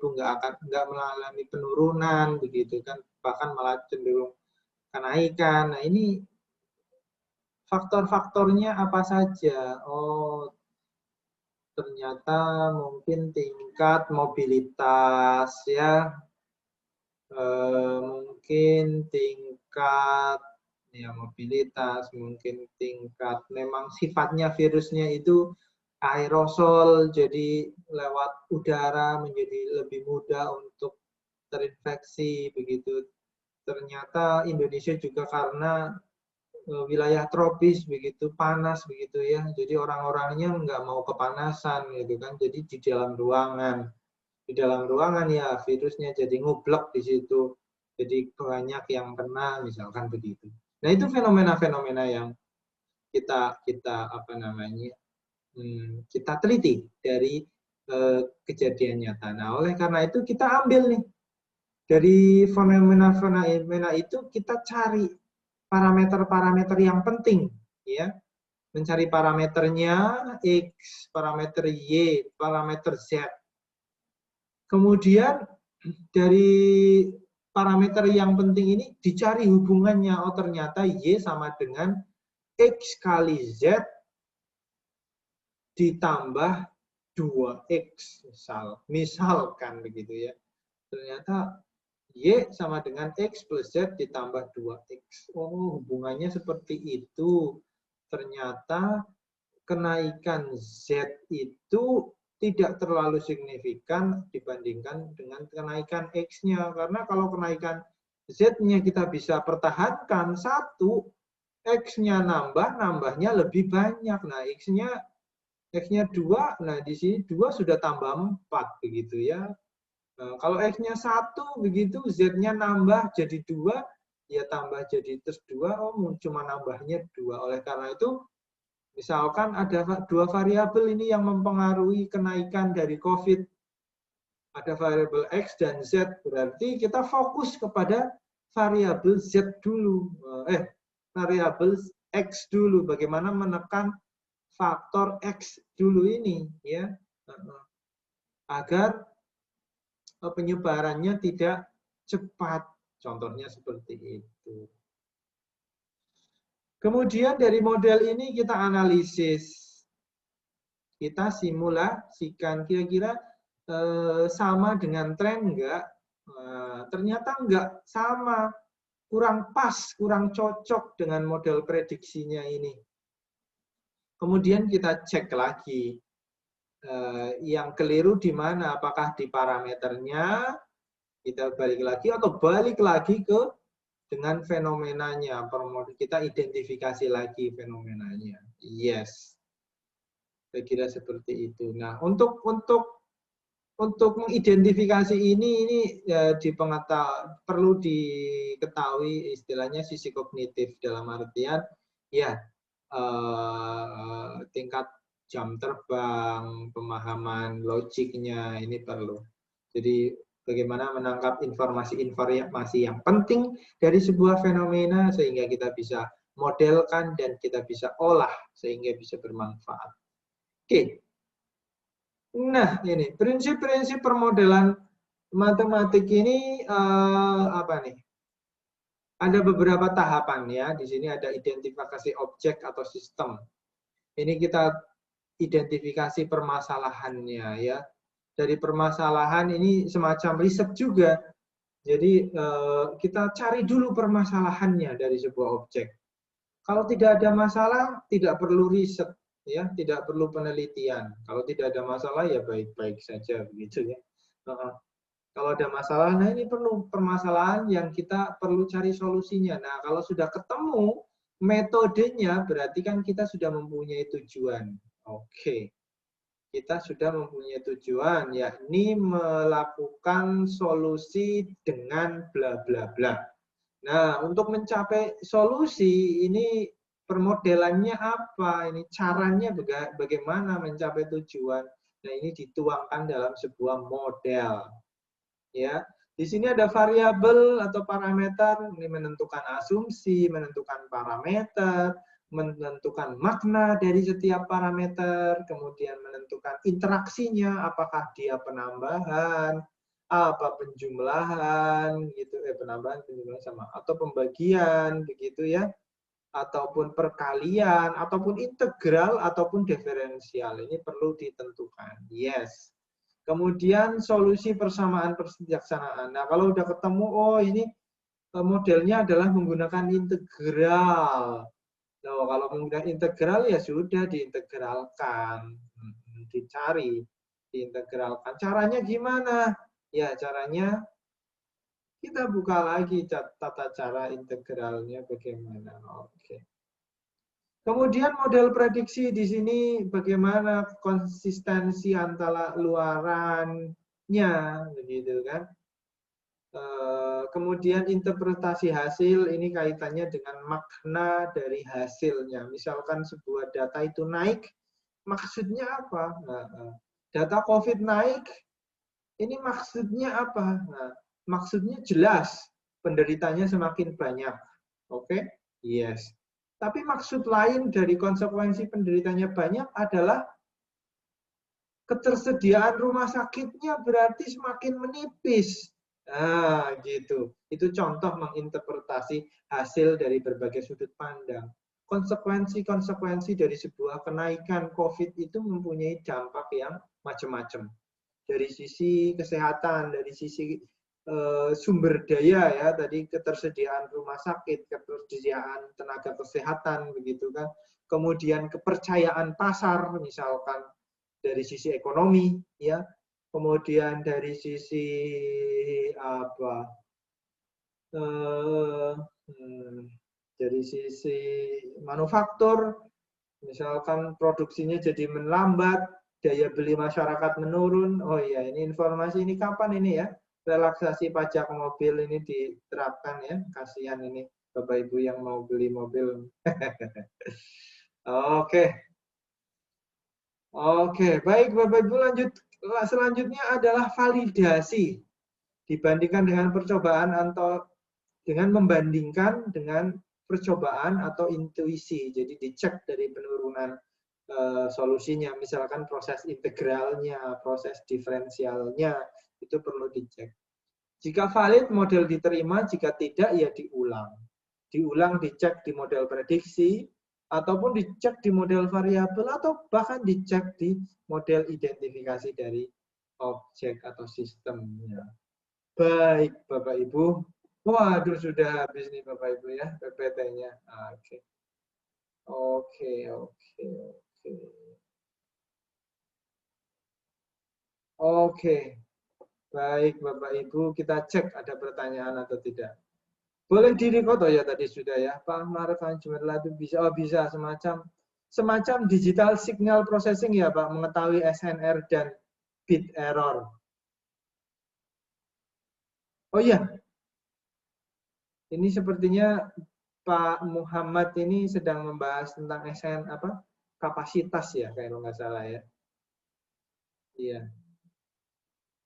nggak mengalami penurunan begitu kan. Bahkan malah cenderung kenaikan. Nah, ini faktor-faktornya apa saja? Ternyata mungkin tingkat mobilitas ya, mungkin tingkat ya mobilitas, mungkin tingkat memang sifatnya virusnya itu aerosol, jadi lewat udara menjadi lebih mudah untuk terinfeksi begitu. Ternyata Indonesia juga karena wilayah tropis begitu panas begitu ya, jadi orang-orangnya nggak mau kepanasan gitu kan, jadi di dalam ruangan ya virusnya jadi ngublek di situ, jadi banyak yang kena misalkan begitu. Nah itu fenomena-fenomena yang kita teliti dari kejadian nyata. Nah oleh karena itu kita ambil nih dari fenomena-fenomena itu kita cari parameter-parameter yang penting, ya, mencari parameternya X, parameter Y, parameter Z. Kemudian dari parameter yang penting ini dicari hubungannya. Oh ternyata Y sama dengan X kali Z ditambah 2X misalkan begitu ya. Ternyata Y sama dengan X plus Z ditambah 2X. Oh hubungannya seperti itu. Ternyata kenaikan Z itu tidak terlalu signifikan dibandingkan dengan kenaikan X-nya. Karena kalau kenaikan Z-nya kita bisa pertahankan, satu, X-nya nambahnya lebih banyak. Nah, X-nya 2, nah di sini 2 sudah tambah 4, begitu ya. Nah, kalau X-nya 1, begitu, Z-nya nambah jadi 2, ya tambah jadi terus 2, oh cuma nambahnya 2. Oleh karena itu, misalkan ada 2 variabel ini yang mempengaruhi kenaikan dari COVID. Ada variabel X dan Z, berarti kita fokus kepada variabel Z dulu. Variabel X dulu, bagaimana menekan faktor X dulu ini, ya, agar penyebarannya tidak cepat. Contohnya seperti itu. Kemudian dari model ini kita analisis, kita simulasikan kira-kira sama dengan tren enggak? Ternyata enggak sama, kurang pas, kurang cocok dengan model prediksinya ini. Kemudian kita cek lagi, yang keliru di mana? Apakah di parameternya? Kita balik lagi atau balik lagi ke dengan fenomenanya, kita identifikasi lagi fenomenanya. Yes, saya kira seperti itu. Nah, untuk mengidentifikasi ini ya, perlu diketahui istilahnya sisi kognitif, dalam artian ya tingkat jam terbang, pemahaman logiknya ini perlu. Jadi bagaimana menangkap informasi yang penting dari sebuah fenomena sehingga kita bisa modelkan dan kita bisa olah sehingga bisa bermanfaat. Oke. Nah, ini prinsip-prinsip permodelan matematik ini apa nih? Ada beberapa tahapan ya. Di sini ada identifikasi objek atau sistem. Ini kita identifikasi permasalahannya ya. Dari permasalahan ini semacam riset juga. Jadi kita cari dulu permasalahannya dari sebuah objek. Kalau tidak ada masalah, tidak perlu riset, ya, tidak perlu penelitian. Kalau tidak ada masalah, ya baik-baik saja begitu ya. Kalau ada masalah, nah ini perlu permasalahan yang kita perlu cari solusinya. Nah, kalau sudah ketemu metodenya, berarti kan kita sudah mempunyai tujuan. Oke. Kita sudah mempunyai tujuan, yakni melakukan solusi dengan bla bla bla. Nah, untuk mencapai solusi ini permodelannya apa? Ini caranya bagaimana mencapai tujuan. Nah, ini dituangkan dalam sebuah model. Ya, di sini ada variabel atau parameter, ini menentukan asumsi, menentukan parameter, menentukan makna dari setiap parameter, kemudian menentukan interaksinya, apakah dia penambahan, apa penjumlahan, gitu, penambahan, penjumlahan sama, atau pembagian, begitu ya, ataupun perkalian, ataupun integral, ataupun diferensial. Ini perlu ditentukan. Yes. Kemudian solusi persamaan perbijaksanaan. Nah, kalau udah ketemu, oh ini modelnya adalah menggunakan integral. Nah, kalau menggunakan integral ya sudah diintegralkan, dicari, diintegralkan. Caranya gimana? Ya, caranya kita buka lagi tata cara integralnya bagaimana. Oke. Kemudian model prediksi di sini bagaimana konsistensi antara luarannya, begitu kan? Kemudian interpretasi hasil ini kaitannya dengan makna dari hasilnya. Misalkan sebuah data itu naik, maksudnya apa? Nah, data COVID naik, ini maksudnya apa? Nah, maksudnya jelas, penderitanya semakin banyak. Oke? Yes. Tapi maksud lain dari konsekuensi penderitanya banyak adalah ketersediaan rumah sakitnya berarti semakin menipis. Nah, gitu. Itu contoh menginterpretasi hasil dari berbagai sudut pandang. Konsekuensi-konsekuensi dari sebuah kenaikan COVID itu mempunyai dampak yang macam-macam. Dari sisi kesehatan, dari sisi sumber daya ya, tadi ketersediaan rumah sakit, ketersediaan tenaga kesehatan, begitu kan. Kemudian kepercayaan pasar, misalkan dari sisi ekonomi, ya. Kemudian dari sisi apa? Dari sisi manufaktur, misalkan produksinya jadi melambat, daya beli masyarakat menurun. Oh iya, ini informasi ini kapan ini ya? Relaksasi pajak mobil ini diterapkan ya. Kasihan ini Bapak Ibu yang mau beli mobil. Oke. Oke, baik Bapak Ibu lanjut. Selanjutnya adalah validasi. Dibandingkan dengan percobaan atau dengan membandingkan dengan percobaan atau intuisi. Jadi dicek dari penurunan solusinya, misalkan proses integralnya, proses diferensialnya, itu perlu dicek. Jika valid, model diterima, jika tidak, ya diulang. Diulang, dicek di model prediksi, ataupun dicek di model variabel, atau bahkan dicek di model identifikasi dari objek atau sistemnya. Baik, Bapak Ibu. Waduh, sudah habis nih Bapak Ibu ya, PPT-nya. Oke. Oke, oke, oke. Oke. Baik, Bapak Ibu, kita cek ada pertanyaan atau tidak. Boleh di-record ya tadi sudah ya. Pak Marifan Jumerla itu bisa, oh bisa semacam digital signal processing ya Pak, mengetahui SNR dan bit error. Oh iya, ini sepertinya Pak Muhammad ini sedang membahas tentang SN apa kapasitas ya kalau nggak salah ya. Iya.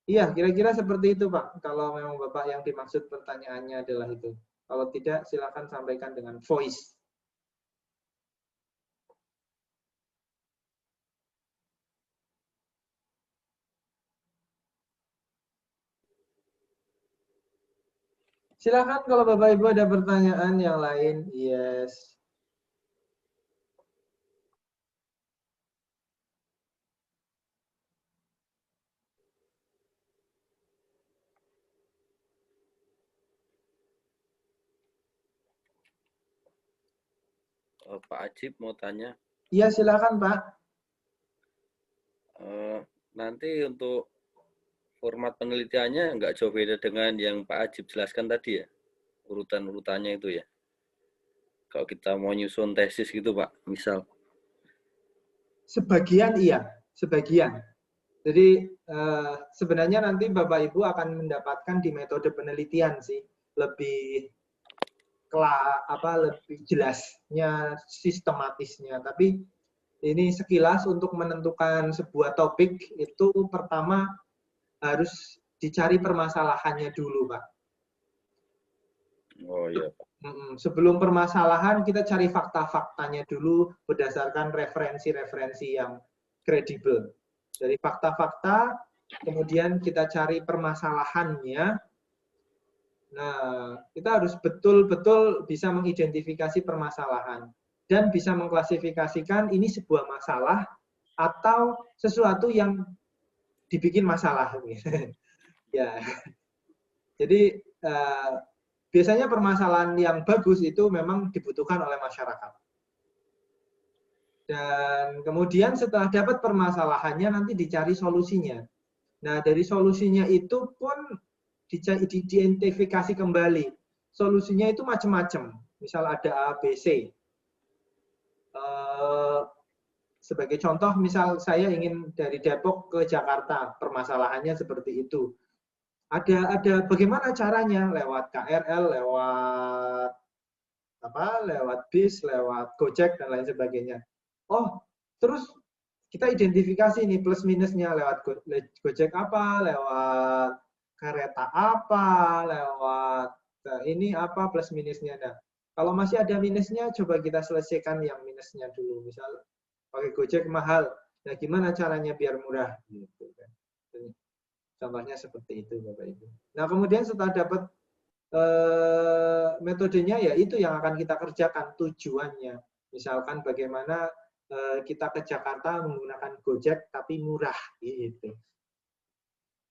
Iya, kira-kira seperti itu Pak. Kalau memang Bapak yang dimaksud pertanyaannya adalah itu. Kalau tidak, silakan sampaikan dengan voice. Silakan kalau Bapak Ibu ada pertanyaan yang lain. Yes. Pak Ajib mau tanya. Iya, silakan Pak. Nanti untuk format penelitiannya nggak jauh beda dengan yang Pak Ajib jelaskan tadi ya? Urutan-urutannya itu ya? Kalau kita mau nyusun tesis gitu Pak, misal. Sebagian iya, sebagian. Jadi sebenarnya nanti Bapak Ibu akan mendapatkan di metode penelitian sih lebih lebih jelasnya, sistematisnya. Tapi ini sekilas untuk menentukan sebuah topik itu pertama harus dicari permasalahannya dulu, Pak. Oh iya, Pak. Sebelum permasalahan kita cari fakta-faktanya dulu berdasarkan referensi-referensi yang kredibel. Dari fakta-fakta, kemudian kita cari permasalahannya. Nah, kita harus betul-betul bisa mengidentifikasi permasalahan dan bisa mengklasifikasikan ini sebuah masalah atau sesuatu yang dibikin masalah. Ya, jadi biasanya permasalahan yang bagus itu memang dibutuhkan oleh masyarakat. Dan kemudian setelah dapat permasalahannya nanti dicari solusinya. Nah, dari solusinya itu pun diidentifikasi kembali. Solusinya itu macam-macam. Misal ada A, B, C. Sebagai contoh, misal saya ingin dari Depok ke Jakarta, permasalahannya seperti itu. Ada bagaimana caranya? Lewat KRL, lewat bis, lewat Gojek dan lain sebagainya. Oh, terus kita identifikasi nih plus minusnya lewat Gojek apa, lewat kereta apa, lewat ini apa plus minusnya. Nah, kalau masih ada minusnya, coba kita selesaikan yang minusnya dulu. Misal pakai Gojek mahal, nah gimana caranya biar murah? Gitu kan. Contohnya seperti itu, Bapak Ibu. Nah, kemudian setelah dapat metodenya, ya itu yang akan kita kerjakan tujuannya. Misalkan bagaimana kita ke Jakarta menggunakan Gojek tapi murah, gitu.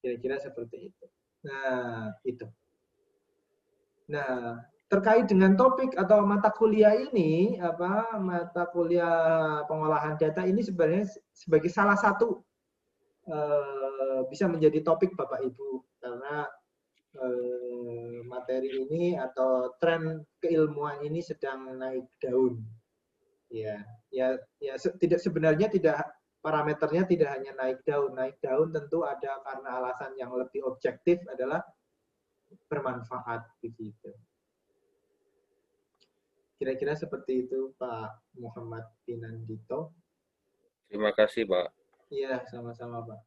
Kira-kira seperti itu. Nah, itu. Nah, terkait dengan topik atau mata kuliah ini, mata kuliah pengolahan data ini sebenarnya sebagai salah satu bisa menjadi topik Bapak Ibu, karena materi ini atau tren keilmuan ini sedang naik daun. Ya, sebenarnya tidak, parameternya tidak hanya naik daun. Naik daun tentu ada karena alasan yang lebih objektif adalah bermanfaat, begitu. Kira-kira seperti itu, Pak Muhammad Pinandito. Terima kasih, Pak. Iya, sama-sama, Pak.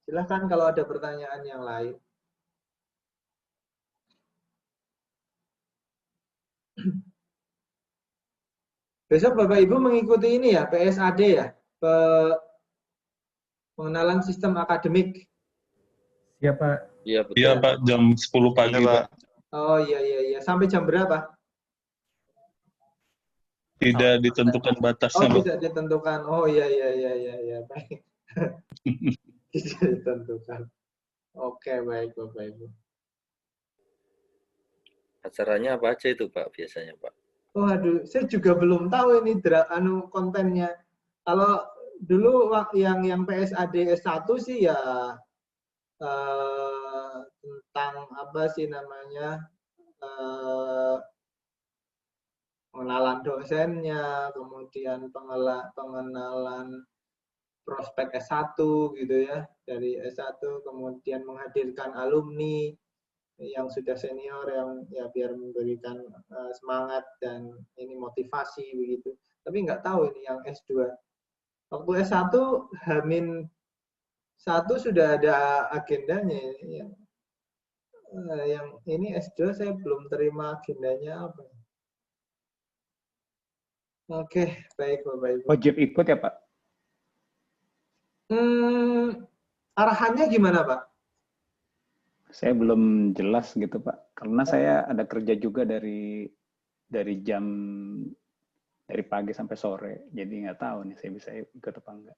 Silahkan kalau ada pertanyaan yang lain. Besok Bapak Ibu mengikuti ini ya, PSAD ya, pengenalan sistem akademik. Siap, Pak. Iya, betul. Iya, Pak, jam 10 pagi, Pak. Oh iya. Sampai jam berapa? Tidak ditentukan batasnya, Oh, Pak. tidak ditentukan. Oh iya. Baik. Tidak ditentukan. Oke, baik Bapak Ibu. Acaranya apa aja itu, Pak, biasanya, Pak? Waduh, saya juga belum tahu ini kontennya. Kalau dulu yang PSAD S1 sih ya tentang apa sih namanya, pengenalan dosennya, kemudian pengenalan prospek S1 gitu ya, dari S1, kemudian menghadirkan alumni yang sudah senior yang ya biar memberikan semangat dan ini motivasi begitu. Tapi nggak tahu ini yang S2. Waktu S1 H-1 sudah ada agendanya ini. Yang ini S2 saya belum terima agendanya apa. Oke, baik Bapak Ibu. Wajib ikut ya, Pak? Arahannya gimana, Pak? Saya belum jelas gitu, Pak. Karena saya ada kerja juga dari pagi sampai sore. Jadi nggak tahu nih saya bisa ikut apa enggak.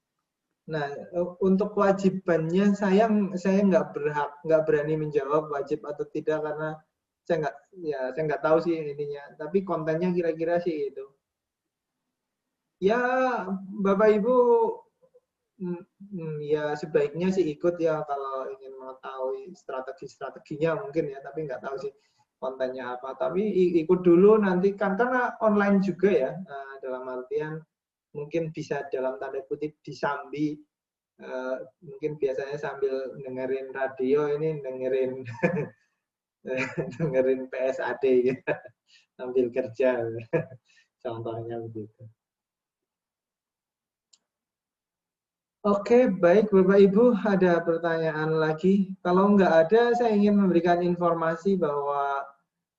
Nah, untuk kewajibannya saya nggak berani menjawab wajib atau tidak karena saya nggak tahu sih ininya. Tapi kontennya kira-kira sih itu. Ya, Bapak Ibu ya sebaiknya sih ikut ya kalau ingin mengetahui strategi-strateginya mungkin ya, tapi nggak tahu sih kontennya apa. Tapi ikut dulu nanti kan karena online juga ya, dalam artian mungkin bisa dalam tanda kutip disambi, mungkin biasanya sambil dengerin radio ini dengerin dengerin PSAD gitu, sambil kerja, contohnya begitu. Oke, baik Bapak Ibu, ada pertanyaan lagi? Kalau nggak ada, saya ingin memberikan informasi bahwa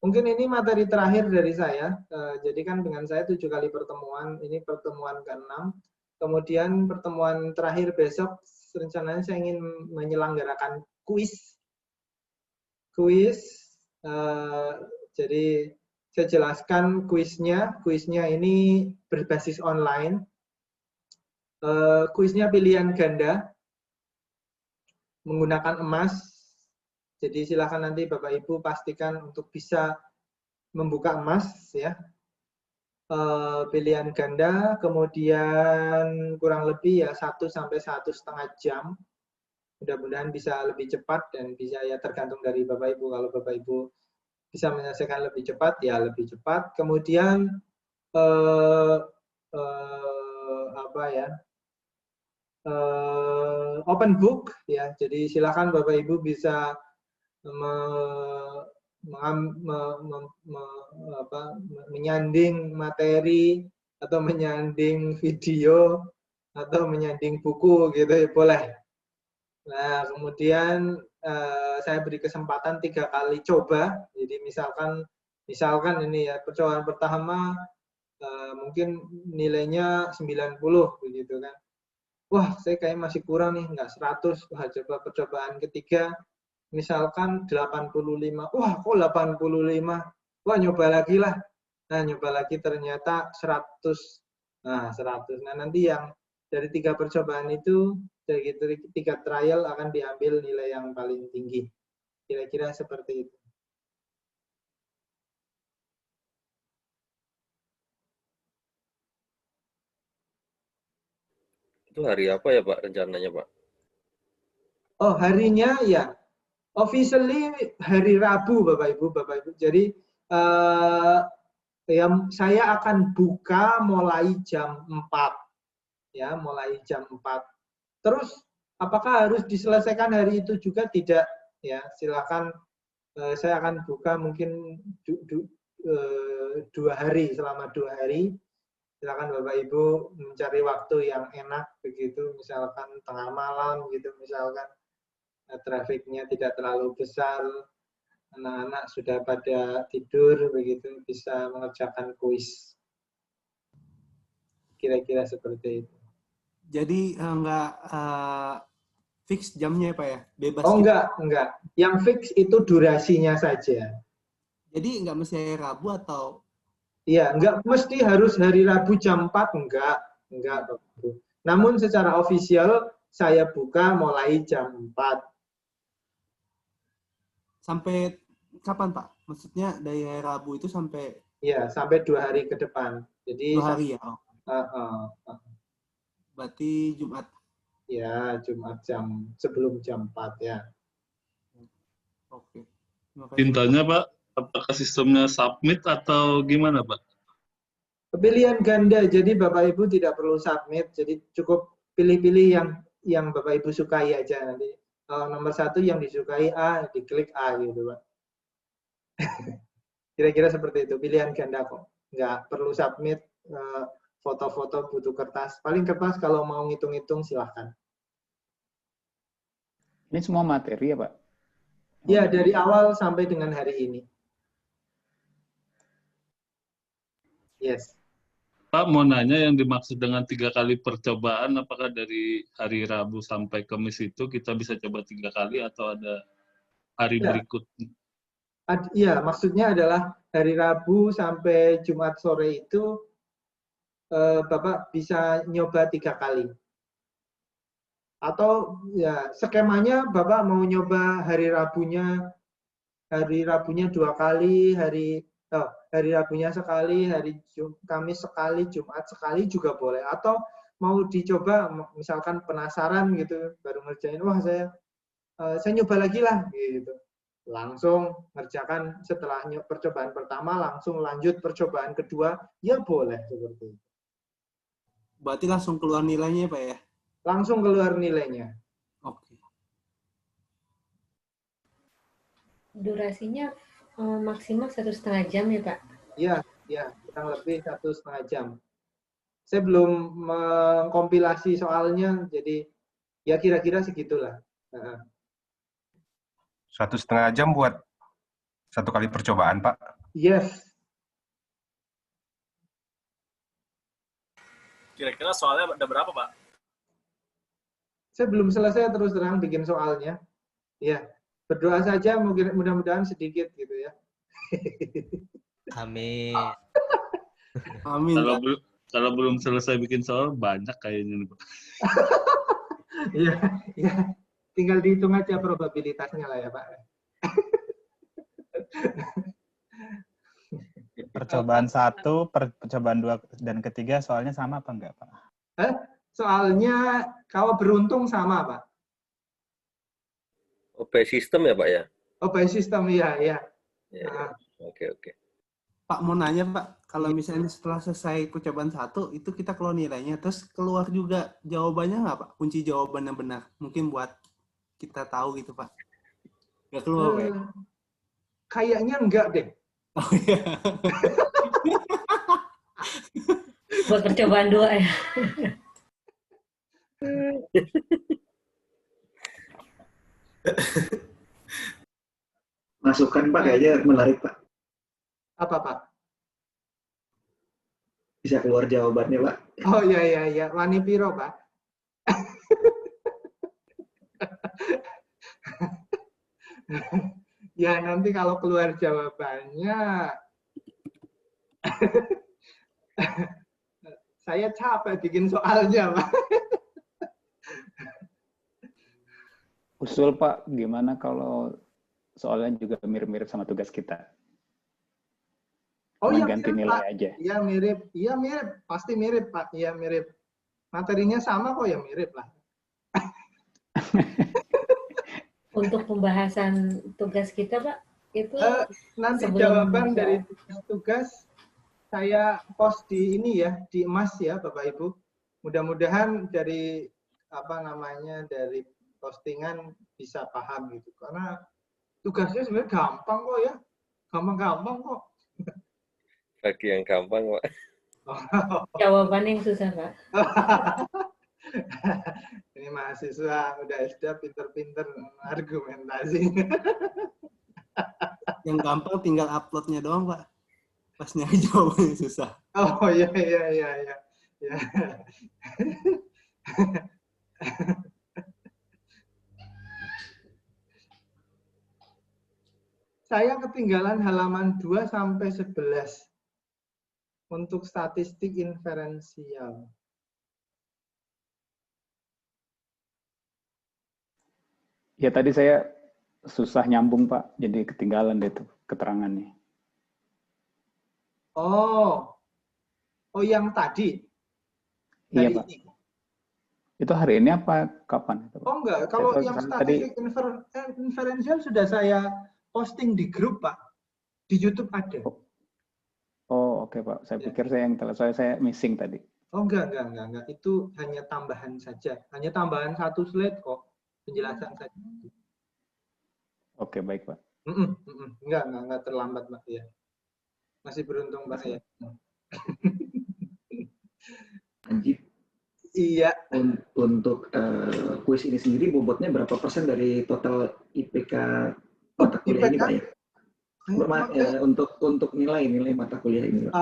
mungkin ini materi terakhir dari saya. Jadi kan dengan saya 7 kali pertemuan, ini pertemuan ke-6. Kemudian pertemuan terakhir besok, rencananya saya ingin menyelenggarakan kuis. Jadi saya jelaskan kuisnya. Kuisnya ini berbasis online. Kuisnya pilihan ganda menggunakan emas. Jadi silakan nanti Bapak Ibu pastikan untuk bisa membuka emas ya. Pilihan ganda, kemudian kurang lebih ya 1 sampai 1,5 jam. Mudah-mudahan bisa lebih cepat dan bisa ya tergantung dari Bapak Ibu. Kalau Bapak Ibu bisa menyelesaikan lebih cepat ya lebih cepat. Kemudian open book ya, jadi silakan Bapak Ibu bisa menyanding materi atau menyanding video atau menyanding buku gitu ya, boleh. Nah kemudian saya beri kesempatan 3 kali coba, jadi misalkan ini ya percobaan pertama mungkin nilainya 90 begitu kan. wah saya kayak masih kurang nih, nggak 100. Wah, coba percobaan ketiga, misalkan 85. Wah, kok 85? Wah, nyoba lagi lah. Nah, nyoba lagi ternyata 100. Nah, 100. Nah, nanti yang dari 3 percobaan itu, dari 3 trial akan diambil nilai yang paling tinggi. Kira-kira seperti itu. Itu hari apa ya Pak rencananya Pak? Oh, harinya ya officially hari Rabu Bapak Ibu. Jadi ya, saya akan buka mulai jam 4. Ya, mulai jam 4. Terus apakah harus diselesaikan hari itu juga? Tidak, ya. Silakan, saya akan buka mungkin 2 hari, selama 2 hari. Silakan Bapak Ibu mencari waktu yang enak begitu, misalkan tengah malam gitu, misalkan trafiknya tidak terlalu besar, anak-anak sudah pada tidur begitu, bisa mengerjakan kuis. Kira-kira seperti itu. Jadi nggak fix jamnya ya Pak ya? Bebas Oh, gitu. enggak. Yang fix itu durasinya saja. Jadi nggak mesti hari Rabu atau? Iya, enggak mesti harus hari Rabu jam 4, enggak Bapak Ibu. Namun secara ofisial saya buka mulai jam 4. Sampai kapan Pak? Maksudnya dari hari Rabu itu sampai? Iya, sampai 2 hari ke depan. Jadi 2 hari ya? Berarti Jumat. Ya, Jumat sebelum jam 4 ya. Oke. Tintanya Pak, apakah sistemnya submit atau gimana Pak? Pilihan ganda, jadi Bapak Ibu tidak perlu submit, jadi cukup pilih-pilih yang Bapak Ibu sukai aja nanti. Kalau nomor 1 yang disukai A, diklik A gitu Pak. Kira-kira seperti itu, pilihan ganda kok. Nggak perlu submit, foto-foto butuh kertas. Paling kertas kalau mau ngitung-ngitung silahkan. Ini semua materi ya Pak? Ya, dari awal sampai dengan hari ini. Yes. Pak, mau nanya yang dimaksud dengan 3 kali percobaan, apakah dari hari Rabu sampai Kamis itu kita bisa coba 3 kali atau ada hari Ya. berikutnya? Iya, maksudnya adalah dari Rabu sampai Jumat sore itu Bapak bisa nyoba 3 kali. Atau ya skemanya Bapak mau nyoba hari Rabunya 2 kali, hari Rabunya sekali, hari Kamis sekali, Jumat sekali juga boleh. Atau mau dicoba, misalkan penasaran gitu, baru ngerjain, wah saya nyoba lagi lah gitu. Langsung ngerjakan setelah percobaan pertama, langsung lanjut percobaan kedua, ya boleh seperti itu. Berarti langsung keluar nilainya Pak ya? Langsung keluar nilainya. Oke. Durasinya maksimal 1,5 jam ya Pak? Ya, kurang lebih 1,5 jam. Saya belum mengkompilasi soalnya, jadi ya kira-kira segitulah. 1,5 jam buat 1 kali percobaan, Pak? Yes. Kira-kira soalnya ada berapa, Pak? Saya belum selesai terus terang bikin soalnya. Ya, berdoa saja, mudah-mudahan sedikit gitu ya. Amin. Amin. Kalau belum selesai bikin soal, banyak kayaknya nih, Pak. Iya. Tinggal dihitung aja probabilitasnya lah ya, Pak. Percobaan 1, percobaan 2, dan ketiga soalnya sama apa enggak, Pak? Soalnya kalau beruntung sama, Pak. by system ya, Pak ya? By system, iya. Ya. Oke. Pak, mau nanya, Pak. Kalau misalnya setelah selesai percobaan 1, itu kita keluar nilainya, terus keluar juga jawabannya nggak, Pak? Kunci jawaban yang benar. Mungkin buat kita tahu gitu, Pak. Nggak keluar, Pak? Kayaknya enggak deh. Oh, iya. Buat percobaan 2 ya. Masukan Pak, kayaknya menarik Pak. Apa Pak? Bisa keluar jawabannya Pak. Oh iya. Wani piro Pak? Ya nanti kalau keluar jawabannya, saya capek bikin soalnya, Pak. Usul Pak, gimana kalau soalnya juga mirip-mirip sama tugas kita? Oh Cuman iya ganti mirip, nilai Pak. aja. Iya mirip, pasti mirip, Pak. Iya mirip. Materinya sama kok, ya mirip lah. Untuk pembahasan tugas kita, Pak, itu Nanti sebelum jawaban dari tugas saya post di ini ya, di emas ya, Bapak Ibu. Mudah-mudahan dari dari postingan bisa paham gitu. Karena tugasnya sebenarnya gampang kok ya, gampang-gampang kok. Bagi yang gampang, Pak. jawabannya yang susah, Pak. Ini mahasiswa udah SD pinter-pinter argumentasi. Yang gampang tinggal uploadnya doang, Pak. Pas nyari jawabannya susah. Oh iya. Saya ketinggalan halaman 2 sampai 11 untuk statistik inferensial. Ya tadi saya susah nyambung Pak, jadi ketinggalan deh tuh keterangannya. Oh yang tadi? Iya Pak. Ini. Itu hari ini apa kapan? Oh enggak, kalau yang statistik inferensial sudah saya posting di grup Pak, di YouTube ada. Oh oke Pak, saya pikir saya yang telah saya missing tadi. Oh enggak, itu hanya tambahan saja, hanya tambahan 1 slide kok, penjelasan saja. Oke baik Pak. Enggak terlambat Pak ya. Masih beruntung Pak ya. Anjir. Iya. Untuk kuis ini sendiri bobotnya berapa persen dari total IPK mata kuliah ini Pak ya? Untuk nilai mata kuliah ini Pak.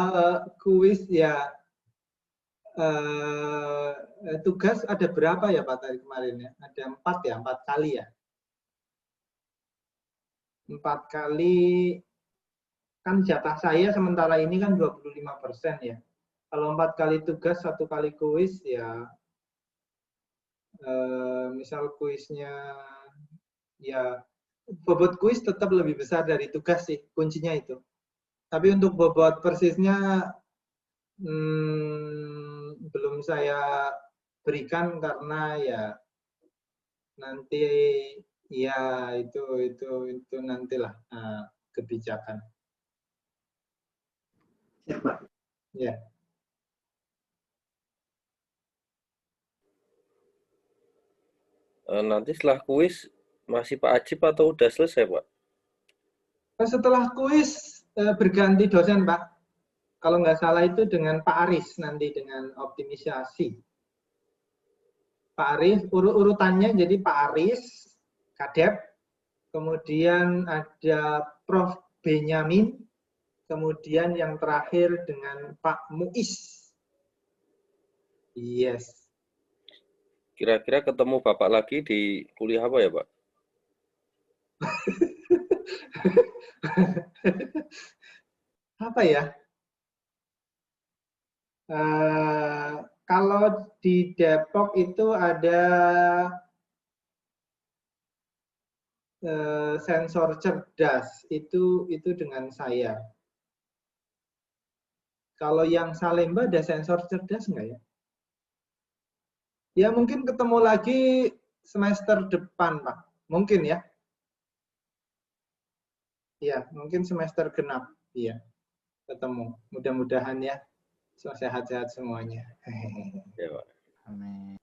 Kuis ya, tugas ada berapa ya Pak tadi kemarin ya? Ada 4 kali ya? 4 kali, kan jatah saya sementara ini kan 25% ya. Kalau 4 kali tugas, 1 kali kuis ya, misal kuisnya ya, bobot kuis tetap lebih besar dari tugas sih, kuncinya itu. Tapi untuk bobot persisnya belum saya berikan karena ya nanti ya itu nantilah kebijakan. Ya Pak. Ya. Nanti setelah kuis masih Pak Ajib atau udah selesai Pak? Setelah kuis berganti dosen Pak. Kalau nggak salah itu dengan Pak Aris nanti dengan optimisasi. Pak Aris urutannya jadi Pak Aris, Kadep, kemudian ada Prof. Benyamin, kemudian yang terakhir dengan Pak Muiz. Yes. Kira-kira ketemu Bapak lagi di kuliah apa ya Pak? Apa ya? Kalau di Depok itu ada sensor cerdas, itu dengan saya. Kalau yang Salemba ada sensor cerdas nggak ya? Ya mungkin ketemu lagi semester depan Pak, mungkin ya. Iya, mungkin semester genap, iya ketemu. Mudah-mudahan ya, sehat-sehat semuanya. Ya Pak. Amin.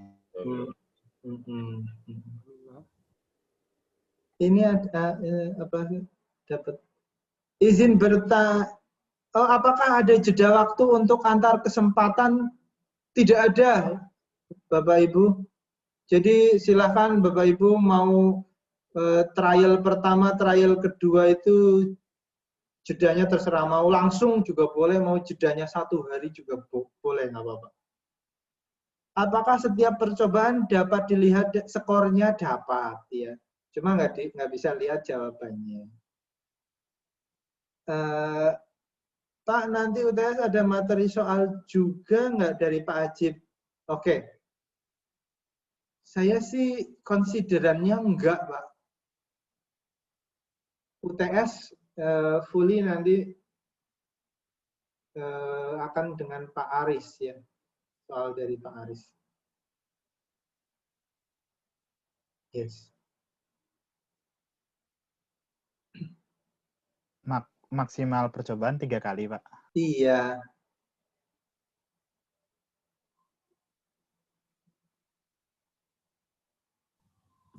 Ini ada dapat izin apakah ada jeda waktu untuk antar kesempatan? Tidak ada, Bapak Ibu. Jadi silakan Bapak Ibu mau trial pertama, trial kedua itu jedanya terserah. Mau langsung juga boleh, mau jedanya 1 hari juga boleh, nggak apa-apa. Apakah setiap percobaan dapat dilihat skornya? Dapat, ya. Cuma nggak bisa lihat jawabannya. Pak, nanti UTS ada materi soal juga nggak dari Pak Ajib? Oke. Saya sih konsiderannya enggak, Pak. UTS fully nanti akan dengan Pak Aris ya. Soal dari Pak Aris. Yes. Maksimal percobaan 3 kali, Pak. Iya.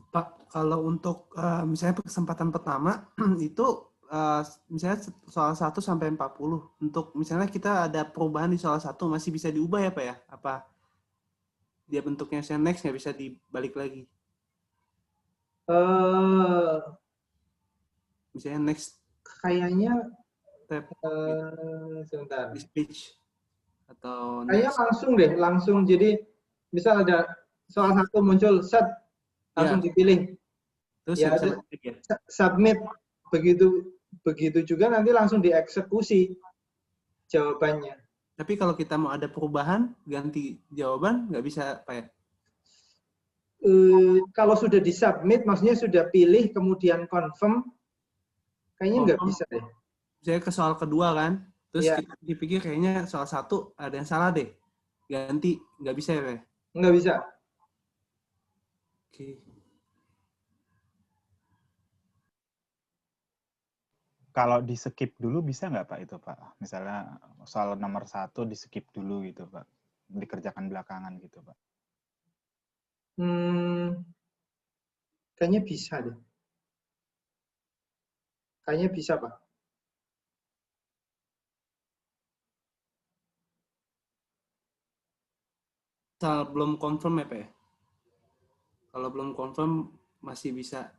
Pak, kalau untuk misalnya kesempatan pertama itu misalnya soal 1 sampai 40. Untuk misalnya kita ada perubahan di soal 1 masih bisa diubah ya, Pak ya? Apa dia bentuknya next nggak bisa dibalik lagi? Misalnya next Kayaknya tab sebentar. di speech atau Kayaknya next. langsung jadi misal ada soal 1 muncul set langsung dipilih. Terus Ya, submit. Begitu juga nanti langsung dieksekusi jawabannya. Tapi kalau kita mau ada perubahan ganti jawaban nggak bisa, Pak ya? Kalau sudah disubmit, maksudnya sudah pilih kemudian confirm, kayaknya nggak bisa deh. Saya ke soal kedua kan, terus Ya. kita dipikir kayaknya soal 1 ada yang salah deh, ganti nggak bisa ya, Pak? Nggak bisa. Oke. Kalau di skip dulu bisa nggak Pak itu Pak? Misalnya soal nomor 1 di skip dulu gitu Pak, dikerjakan belakangan gitu Pak. Kayaknya bisa deh. Kayaknya bisa, Pak. Soal belum confirm ya, Pak ya? Kalau belum confirm masih bisa.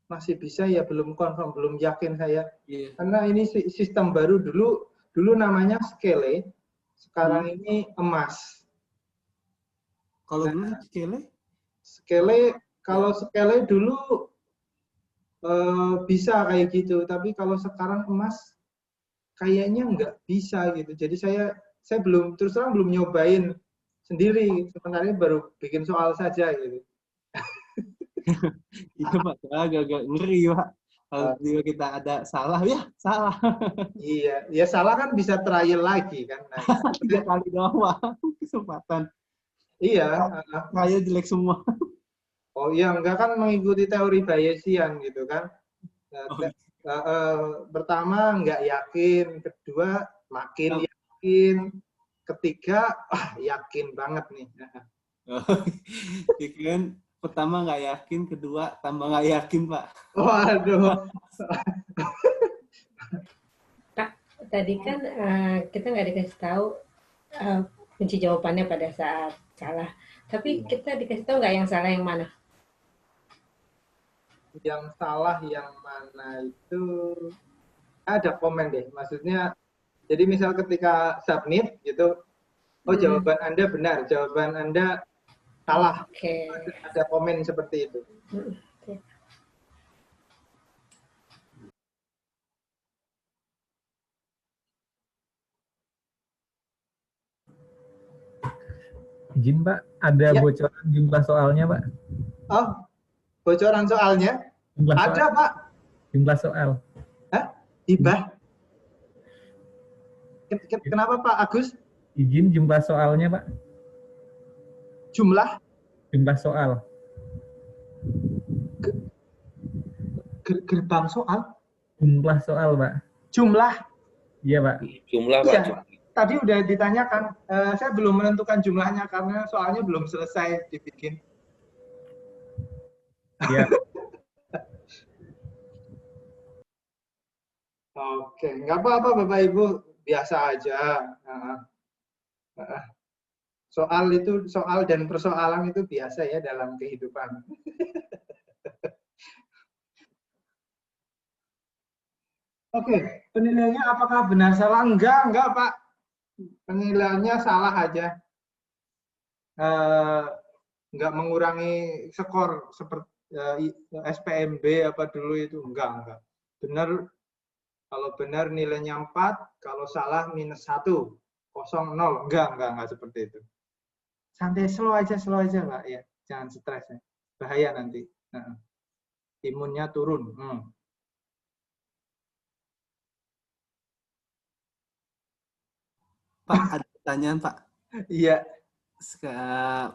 Masih bisa ya, belum confirm, belum yakin saya. Iya. Karena ini sistem baru, dulu namanya Skele, sekarang ini emas. Kalau dulu Skele, kalau Skele dulu bisa kayak gitu, tapi kalau sekarang emas kayaknya nggak bisa gitu. Jadi saya belum, terus terang belum nyobain sendiri, sebenarnya baru bikin soal saja gitu. Iya Pak, agak ngeri Pak. Kalau kita ada salah, ya salah. Iya, ya salah kan bisa trial lagi kan. Nah, 3 kali doang Pak, kesempatan. Iya. Saya jelek semua. Oh iya, enggak kan mengikuti teori Bayesian gitu kan. Pertama nggak yakin, kedua makin yakin, ketiga yakin banget nih. Kan pertama nggak yakin, kedua tambah nggak yakin Pak. Waduh. Pak, tadi kan kita nggak dikasih tahu kunci jawabannya pada saat salah. Tapi kita dikasih tahu nggak yang salah yang mana? Yang salah yang mana itu ada komen deh. Maksudnya, jadi misal ketika submit gitu, oh jawaban Anda benar, jawaban Anda salah. Okay. Ada komen seperti itu. Okay. Izin Pak, ada bocoran jumlah soalnya Pak? Oh, bocoran soalnya? Jumlah ada soal. Pak. Jumlah soal. Hah? Hibah? Kenapa Pak Agus? Izin jumlah soalnya Pak. Jumlah? Jumlah soal. Gerbang soal? Jumlah soal Pak. Jumlah? Iya Pak. Jumlah Pak. Iya. Tadi udah ditanyakan, saya belum menentukan jumlahnya karena soalnya belum selesai dibikin. Iya. Oke, nggak apa-apa Bapak Ibu, biasa aja. Soal dan persoalan itu biasa ya dalam kehidupan. Oke, penilaiannya apakah benar salah? Enggak Pak. Penilaiannya salah aja. Enggak mengurangi skor SPMB apa dulu itu enggak. Benar, kalau benar nilainya 4, kalau salah -1, 0, 0. Enggak seperti itu. Santai, slow aja Pak ya. Jangan stres ya. Bahaya nanti. Imunnya turun. Pak, ada pertanyaan Pak. Iya.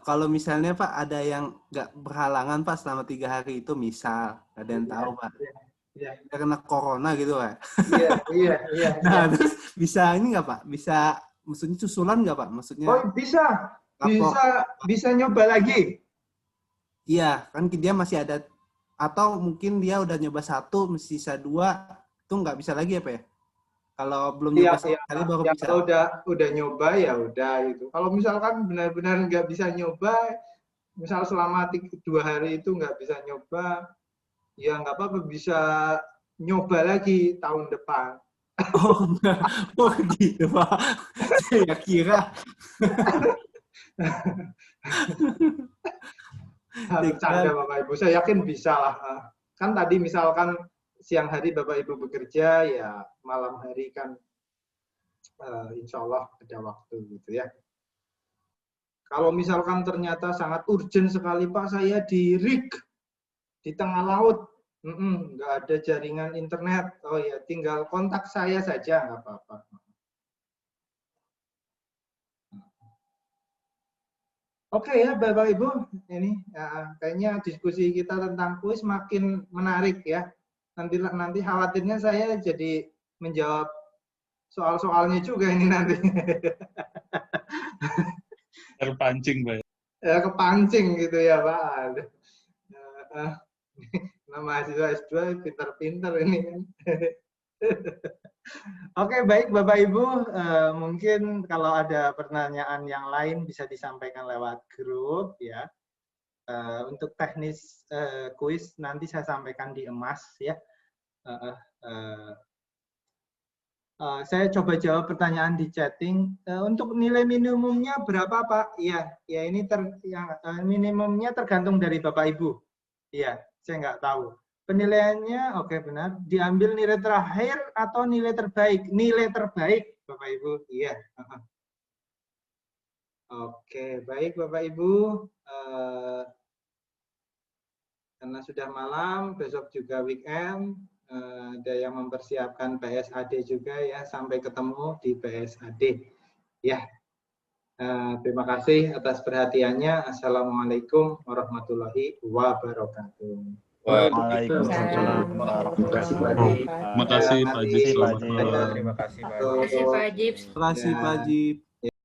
Kalau misalnya Pak ada yang nggak berhalangan Pak selama 3 hari itu, misal ada yang tahu Pak, karena corona gitu Pak. Iya. Nah, terus bisa ini nggak Pak? Bisa, maksudnya susulan nggak Pak? Maksudnya? Oh bisa nyoba lagi. Iya, kan dia masih ada, atau mungkin dia udah nyoba 1, sisa 2, itu nggak bisa lagi ya Pak ya? Kalau belum nyoba sekali baru bisa. Kalau udah nyoba ya udah gitu. Kalau misalkan benar-benar nggak bisa nyoba, misal selama 2 hari itu nggak bisa nyoba, ya nggak apa-apa, bisa nyoba lagi tahun depan. Oh enggak, oh gitu Pak. Saya kira. Bercanda Bapak Ibu, saya yakin bisa lah. Kan tadi misalkan siang hari Bapak Ibu bekerja, ya malam hari kan insya Allah ada waktu gitu ya. Kalau misalkan ternyata sangat urgent sekali Pak, saya di rig di tengah laut, nggak ada jaringan internet, oh ya tinggal kontak saya saja, nggak apa-apa. Oke ya Bapak Ibu, ini kayaknya diskusi kita tentang kuis makin menarik ya. Nanti khawatirnya saya jadi menjawab soal-soalnya juga ini nanti. Terpancing, Pak. Ya, kepancing gitu ya Pak. Nah, mahasiswa S2 pintar-pintar ini kan. Oke, baik Bapak Ibu, mungkin kalau ada pertanyaan yang lain bisa disampaikan lewat grup ya. Untuk teknis kuis nanti saya sampaikan di emas ya. Saya coba jawab pertanyaan di chatting. Untuk nilai minimumnya berapa Pak? Ya ini minimumnya tergantung dari Bapak Ibu. Iya, saya nggak tahu. Penilaiannya oke benar. Diambil nilai terakhir atau nilai terbaik? Nilai terbaik Bapak Ibu. Iya. Oke, baik Bapak Ibu. Karena sudah malam, besok juga weekend, ada yang mempersiapkan PSAD juga ya, sampai ketemu di PSAD. Ya, terima kasih atas perhatiannya. Assalamualaikum warahmatullahi wabarakatuh. Waalaikumsalam warahmatullahi wabarakatuh. Terima kasih Pak Ajib. Terima kasih Pak Ajib. Terima kasih Pak Ajib.